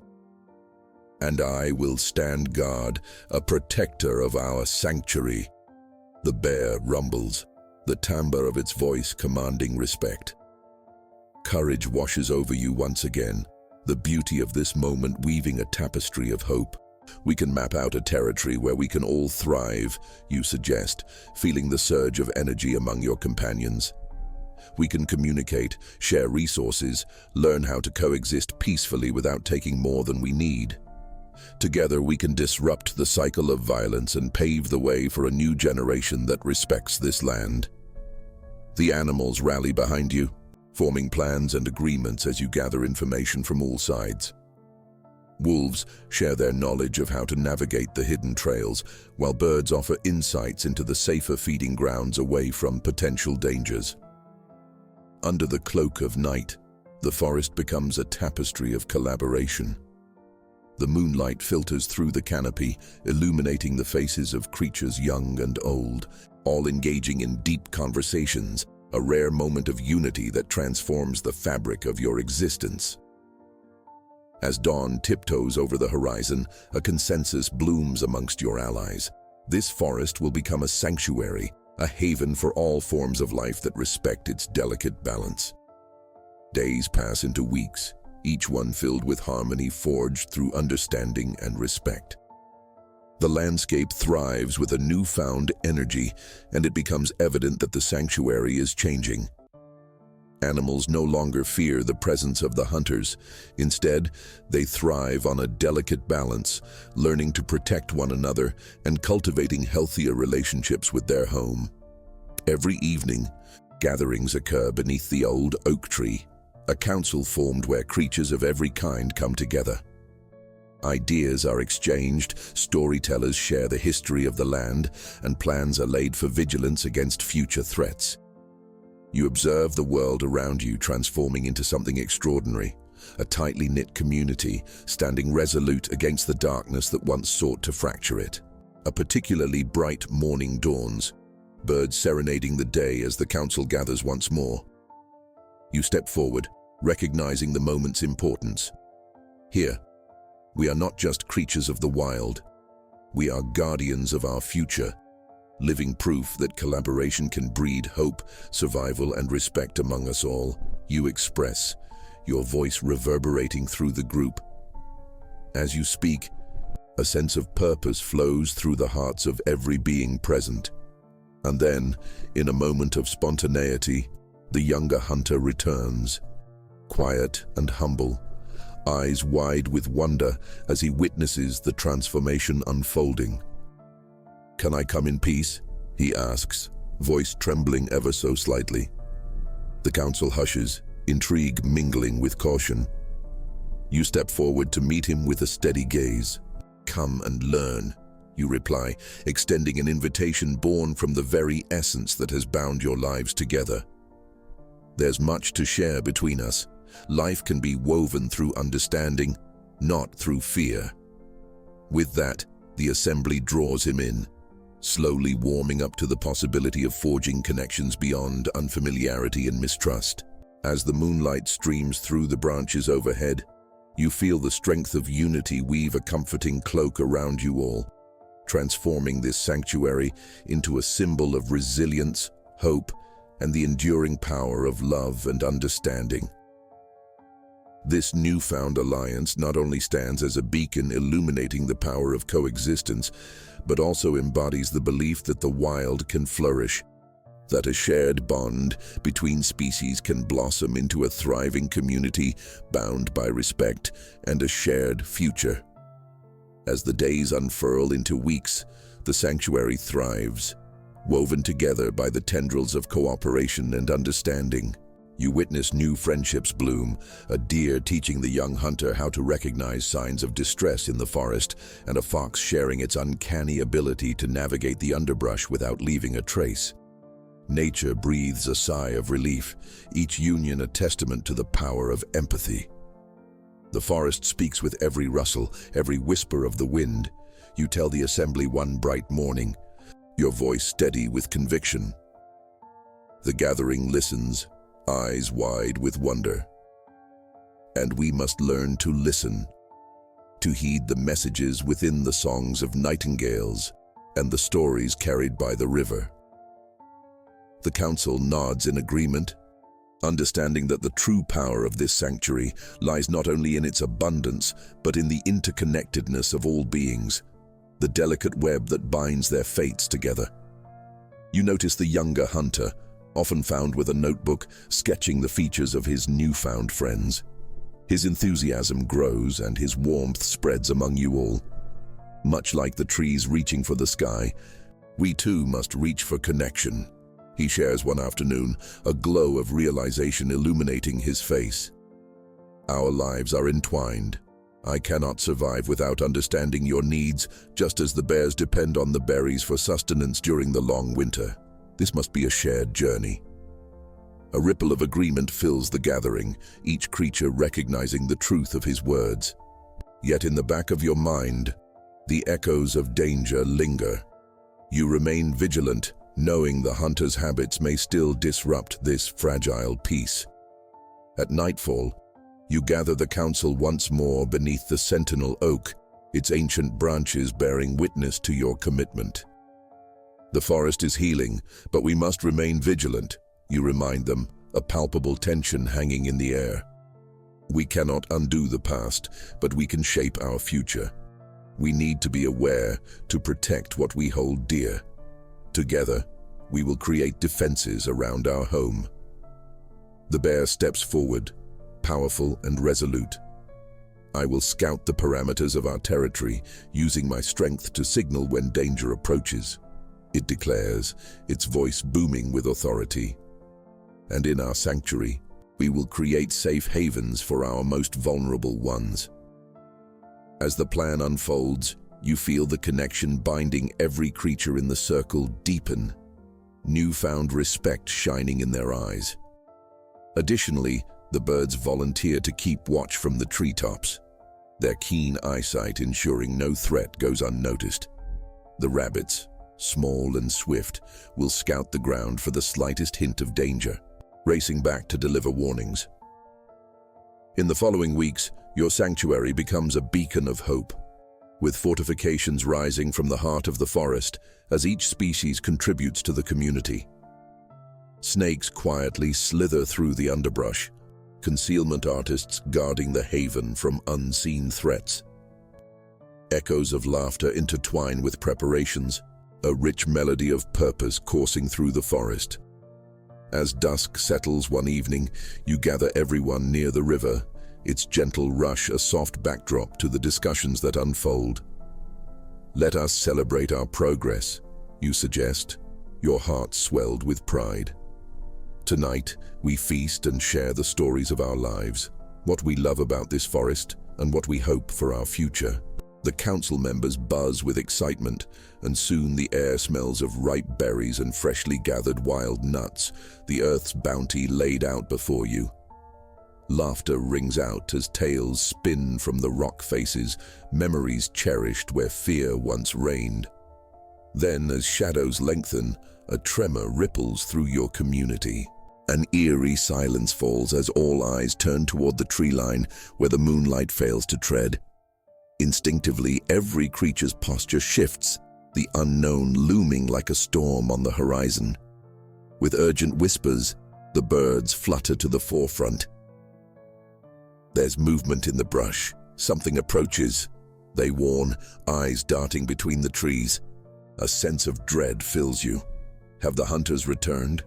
And I will stand guard, a protector of our sanctuary. The bear rumbles, the timbre of its voice commanding respect. Courage washes over you once again, the beauty of this moment weaving a tapestry of hope. We can map out a territory where we can all thrive, you suggest, feeling the surge of energy among your companions. We can communicate, share resources, learn how to coexist peacefully without taking more than we need. Together we can disrupt the cycle of violence and pave the way for a new generation that respects this land. The animals rally behind you, forming plans and agreements as you gather information from all sides. Wolves share their knowledge of how to navigate the hidden trails, while birds offer insights into the safer feeding grounds away from potential dangers. Under the cloak of night, the forest becomes a tapestry of collaboration. The moonlight filters through the canopy, illuminating the faces of creatures young and old, all engaging in deep conversations, a rare moment of unity that transforms the fabric of your existence. As dawn tiptoes over the horizon, a consensus blooms amongst your allies. This forest will become a sanctuary, a haven for all forms of life that respect its delicate balance. Days pass into weeks, each one filled with harmony forged through understanding and respect. The landscape thrives with a newfound energy, and it becomes evident that the sanctuary is changing. Animals no longer fear the presence of the hunters. Instead, they thrive on a delicate balance, learning to protect one another and cultivating healthier relationships with their home. Every evening, gatherings occur beneath the old oak tree, a council formed where creatures of every kind come together. Ideas are exchanged, storytellers share the history of the land, and plans are laid for vigilance against future threats. You observe the world around you transforming into something extraordinary, a tightly knit community standing resolute against the darkness that once sought to fracture it. A particularly bright morning dawns, birds serenading the day as the council gathers once more. You step forward, recognizing the moment's importance. Here, we are not just creatures of the wild. We are guardians of our future, living proof that collaboration can breed hope, survival, and respect among us all. You express, your voice reverberating through the group. As you speak, a sense of purpose flows through the hearts of every being present. And then, in a moment of spontaneity, the younger hunter returns, quiet and humble, eyes wide with wonder as he witnesses the transformation unfolding. "Can I come in peace?" he asks, voice trembling ever so slightly. The council hushes, intrigue mingling with caution. You step forward to meet him with a steady gaze. "Come and learn," you reply, extending an invitation born from the very essence that has bound your lives together. There's much to share between us. Life can be woven through understanding, not through fear. With that, the assembly draws him in, slowly warming up to the possibility of forging connections beyond unfamiliarity and mistrust. As the moonlight streams through the branches overhead, you feel the strength of unity weave a comforting cloak around you all, transforming this sanctuary into a symbol of resilience, hope, and the enduring power of love and understanding. This newfound alliance not only stands as a beacon illuminating the power of coexistence, but also embodies the belief that the wild can flourish, that a shared bond between species can blossom into a thriving community bound by respect and a shared future. As the days unfurl into weeks, the sanctuary thrives, woven together by the tendrils of cooperation and understanding. You witness new friendships bloom, a deer teaching the young hunter how to recognize signs of distress in the forest, and a fox sharing its uncanny ability to navigate the underbrush without leaving a trace. Nature breathes a sigh of relief, each union a testament to the power of empathy. The forest speaks with every rustle, every whisper of the wind. You tell the assembly one bright morning, your voice steady with conviction. The gathering listens, eyes wide with wonder. And we must learn to listen, to heed the messages within the songs of nightingales and the stories carried by the river. The council nods in agreement, understanding that the true power of this sanctuary lies not only in its abundance, but in the interconnectedness of all beings, the delicate web that binds their fates together. You notice the younger hunter, often found with a notebook, sketching the features of his newfound friends. His enthusiasm grows and his warmth spreads among you all. Much like the trees reaching for the sky, we too must reach for connection. He shares one afternoon, a glow of realization illuminating his face. Our lives are entwined. I cannot survive without understanding your needs, just as the bears depend on the berries for sustenance during the long winter. This must be a shared journey. A ripple of agreement fills the gathering, each creature recognizing the truth of his words. Yet in the back of your mind, the echoes of danger linger. You remain vigilant, knowing the hunter's habits may still disrupt this fragile peace. At nightfall, you gather the council once more beneath the sentinel oak, its ancient branches bearing witness to your commitment. The forest is healing, but we must remain vigilant, you remind them, a palpable tension hanging in the air. We cannot undo the past, but we can shape our future. We need to be aware to protect what we hold dear. Together, we will create defenses around our home. The bear steps forward, powerful and resolute. I will scout the parameters of our territory, using my strength to signal when danger approaches. It declares, its voice booming with authority. And in our sanctuary, we will create safe havens for our most vulnerable ones. As the plan unfolds, you feel the connection binding every creature in the circle deepen, newfound respect shining in their eyes. Additionally, the birds volunteer to keep watch from the treetops, their keen eyesight ensuring no threat goes unnoticed. The rabbits, small and swift, will scout the ground for the slightest hint of danger, racing back to deliver warnings. In the following weeks, your sanctuary becomes a beacon of hope, with fortifications rising from the heart of the forest as each species contributes to the community. Snakes quietly slither through the underbrush, concealment artists guarding the haven from unseen threats. Echoes of laughter intertwine with preparations, a rich melody of purpose coursing through the forest. As dusk settles one evening, you gather everyone near the river, its gentle rush a soft backdrop to the discussions that unfold. "Let us celebrate our progress," you suggest, your heart swelled with pride. "Tonight, we feast and share the stories of our lives, what we love about this forest, and what we hope for our future." The council members buzz with excitement, and soon the air smells of ripe berries and freshly gathered wild nuts, the earth's bounty laid out before you. Laughter rings out as tales spin from the rock faces, memories cherished where fear once reigned. Then, as shadows lengthen, a tremor ripples through your community. An eerie silence falls as all eyes turn toward the tree line where the moonlight fails to tread. Instinctively, every creature's posture shifts, the unknown looming like a storm on the horizon. With urgent whispers, the birds flutter to the forefront. There's movement in the brush. Something approaches. They warn, eyes darting between the trees. A sense of dread fills you. Have the hunters returned?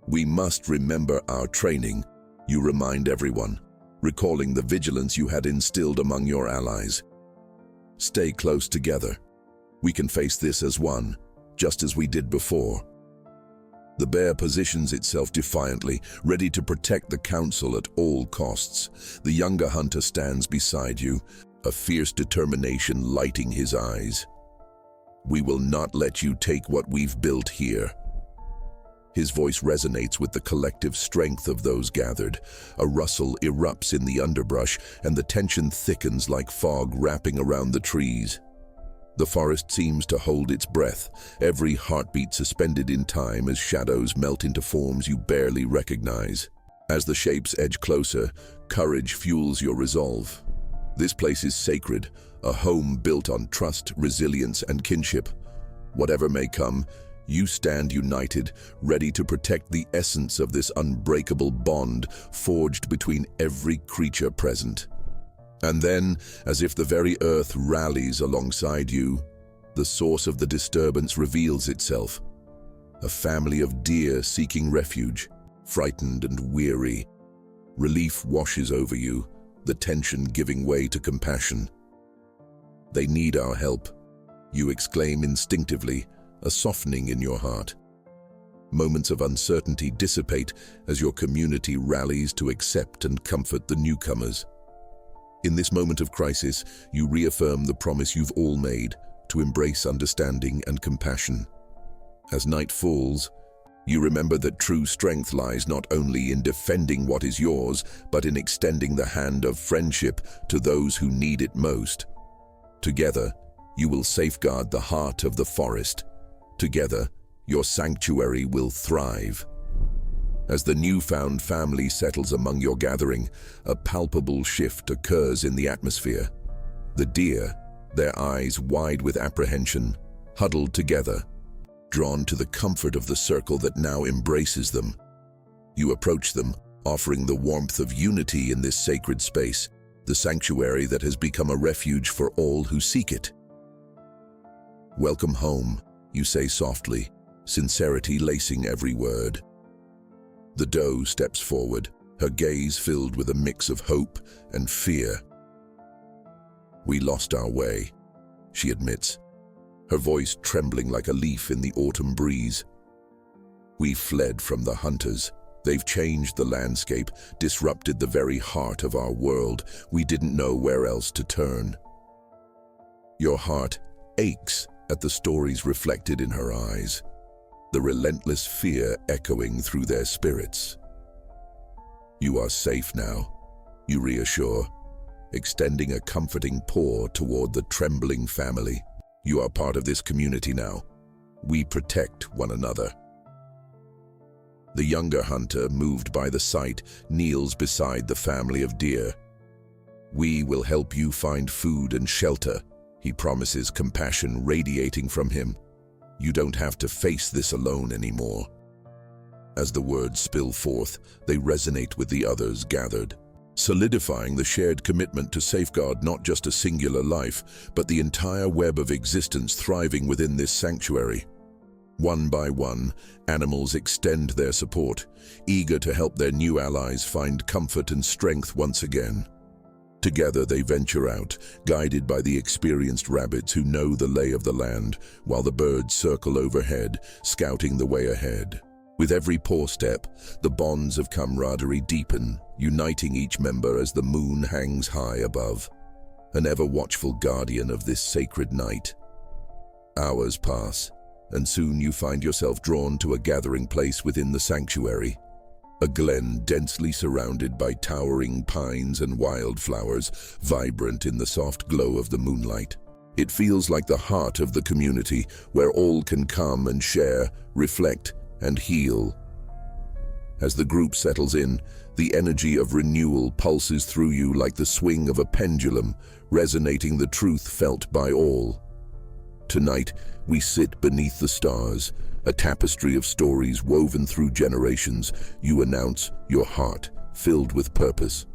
"We must remember our training," you remind everyone, recalling the vigilance you had instilled among your allies. "Stay close together. We can face this as one, just as we did before." The bear positions itself defiantly, ready to protect the council at all costs. The younger hunter stands beside you, a fierce determination lighting his eyes. "We will not let you take what we've built here." His voice resonates with the collective strength of those gathered. A rustle erupts in the underbrush, and the tension thickens like fog wrapping around the trees. The forest seems to hold its breath, every heartbeat suspended in time as shadows melt into forms you barely recognize. As the shapes edge closer, courage fuels your resolve. This place is sacred, a home built on trust, resilience, and kinship. Whatever may come, you stand united, ready to protect the essence of this unbreakable bond forged between every creature present. And then, as if the very earth rallies alongside you, the source of the disturbance reveals itself. A family of deer seeking refuge, frightened and weary. Relief washes over you, the tension giving way to compassion. "They need our help," you exclaim instinctively, a softening in your heart. Moments of uncertainty dissipate as your community rallies to accept and comfort the newcomers. In this moment of crisis, you reaffirm the promise you've all made to embrace understanding and compassion. As night falls, you remember that true strength lies not only in defending what is yours, but in extending the hand of friendship to those who need it most. Together, you will safeguard the heart of the forest. Together, your sanctuary will thrive. As the newfound family settles among your gathering, a palpable shift occurs in the atmosphere. The deer, their eyes wide with apprehension, huddled together, drawn to the comfort of the circle that now embraces them. You approach them, offering the warmth of unity in this sacred space, the sanctuary that has become a refuge for all who seek it. "Welcome home," you say softly, sincerity lacing every word. The doe steps forward, her gaze filled with a mix of hope and fear. "We lost our way," she admits, her voice trembling like a leaf in the autumn breeze. "We fled from the hunters. They've changed the landscape, disrupted the very heart of our world. We didn't know where else to turn." Your heart aches at the stories reflected in her eyes, the relentless fear echoing through their spirits. "You are safe now," you reassure, extending a comforting paw toward the trembling family. "You are part of this community now. We protect one another." The younger hunter, moved by the sight, kneels beside the family of deer. "We will help you find food and shelter," he promises, compassion radiating from him. "You don't have to face this alone anymore." As the words spill forth, they resonate with the others gathered. solidifying the shared commitment to safeguard not just a singular life, but the entire web of existence thriving within this sanctuary. One by one, animals extend their support, eager to help their new allies find comfort and strength once again. Together they venture out, guided by the experienced rabbits who know the lay of the land, while the birds circle overhead, scouting the way ahead. With every paw step, the bonds of camaraderie deepen, uniting each member as the moon hangs high above, an ever-watchful guardian of this sacred night. Hours pass, and soon you find yourself drawn to a gathering place within the sanctuary. A glen densely surrounded by towering pines and wildflowers, vibrant in the soft glow of the moonlight. It feels like the heart of the community, where all can come and share, reflect, and heal. As the group settles in, the energy of renewal pulses through you like the swing of a pendulum, resonating the truth felt by all. Tonight, we sit beneath the stars, a tapestry of stories woven through generations. You announce, your heart filled with purpose.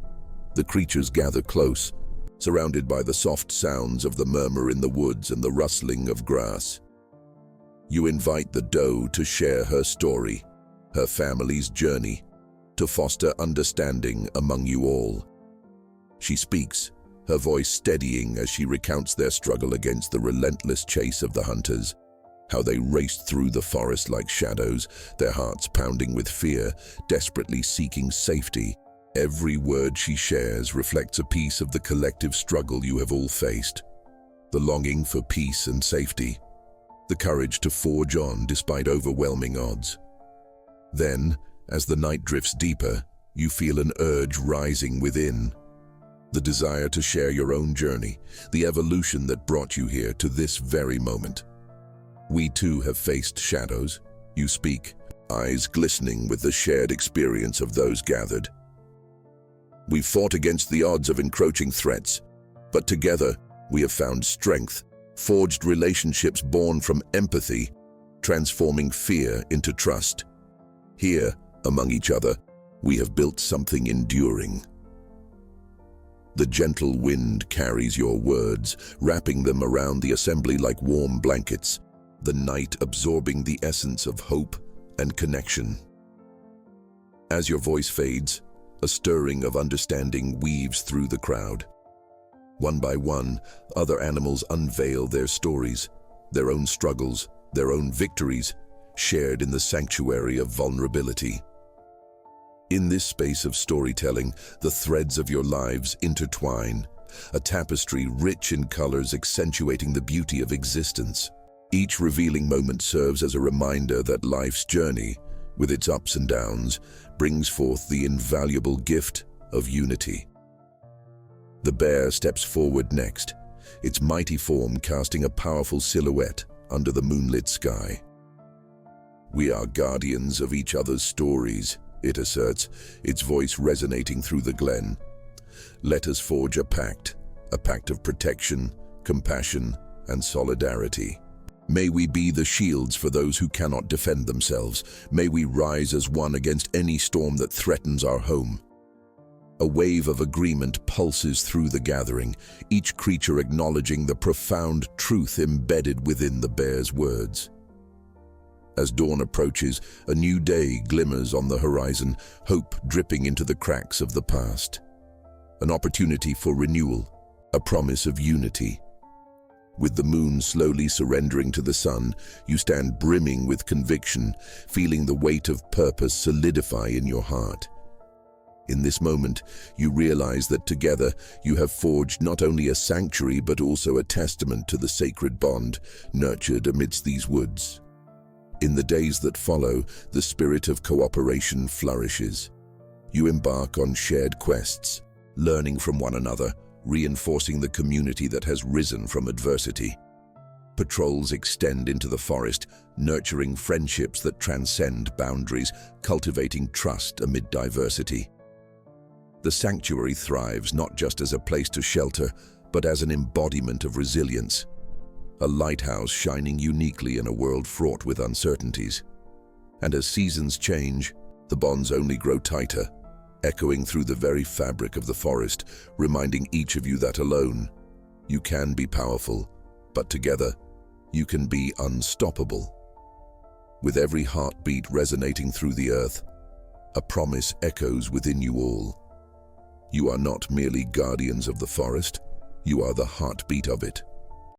The creatures gather close, surrounded by the soft sounds of the murmur in the woods and the rustling of grass. You invite the doe to share her story, her family's journey, to foster understanding among you all. She speaks, her voice steadying as she recounts their struggle against the relentless chase of the hunters, how they raced through the forest like shadows, their hearts pounding with fear, desperately seeking safety. Every word she shares reflects a piece of the collective struggle you have all faced. The longing for peace and safety, the courage to forge on despite overwhelming odds. Then, as the night drifts deeper, you feel an urge rising within. The desire to share your own journey, the evolution that brought you here to this very moment. We too have faced shadows, you speak, eyes glistening with the shared experience of those gathered. We've fought against the odds of encroaching threats, but together we have found strength, forged relationships born from empathy, transforming fear into trust. Here, among each other, we have built something enduring. The gentle wind carries your words, wrapping them around the assembly like warm blankets, the night absorbing the essence of hope and connection. As your voice fades, a stirring of understanding weaves through the crowd. One by one, other animals unveil their stories, their own struggles, their own victories, shared in the sanctuary of vulnerability. In this space of storytelling, the threads of your lives intertwine, a tapestry rich in colors accentuating the beauty of existence. Each revealing moment serves as a reminder that life's journey, with its ups and downs, brings forth the invaluable gift of unity. The bear steps forward next, its mighty form casting a powerful silhouette under the moonlit sky. We are guardians of each other's stories, it asserts, its voice resonating through the glen. Let us forge a pact of protection, compassion, and solidarity. May we be the shields for those who cannot defend themselves. May we rise as one against any storm that threatens our home. A wave of agreement pulses through the gathering, each creature acknowledging the profound truth embedded within the bear's words. As dawn approaches, a new day glimmers on the horizon, hope dripping into the cracks of the past. An opportunity for renewal, a promise of unity. With the moon slowly surrendering to the sun, you stand brimming with conviction, feeling the weight of purpose solidify in your heart. In this moment, you realize that together you have forged not only a sanctuary but also a testament to the sacred bond nurtured amidst these woods. In the days that follow, the spirit of cooperation flourishes. You embark on shared quests, learning from one another, reinforcing the community that has risen from adversity. Patrols extend into the forest, nurturing friendships that transcend boundaries, cultivating trust amid diversity. The sanctuary thrives not just as a place to shelter, but as an embodiment of resilience, a lighthouse shining uniquely in a world fraught with uncertainties. And as seasons change, the bonds only grow tighter, echoing through the very fabric of the forest, reminding each of you that alone, you can be powerful, but together, you can be unstoppable. With every heartbeat resonating through the earth, a promise echoes within you all. You are not merely guardians of the forest, you are the heartbeat of it.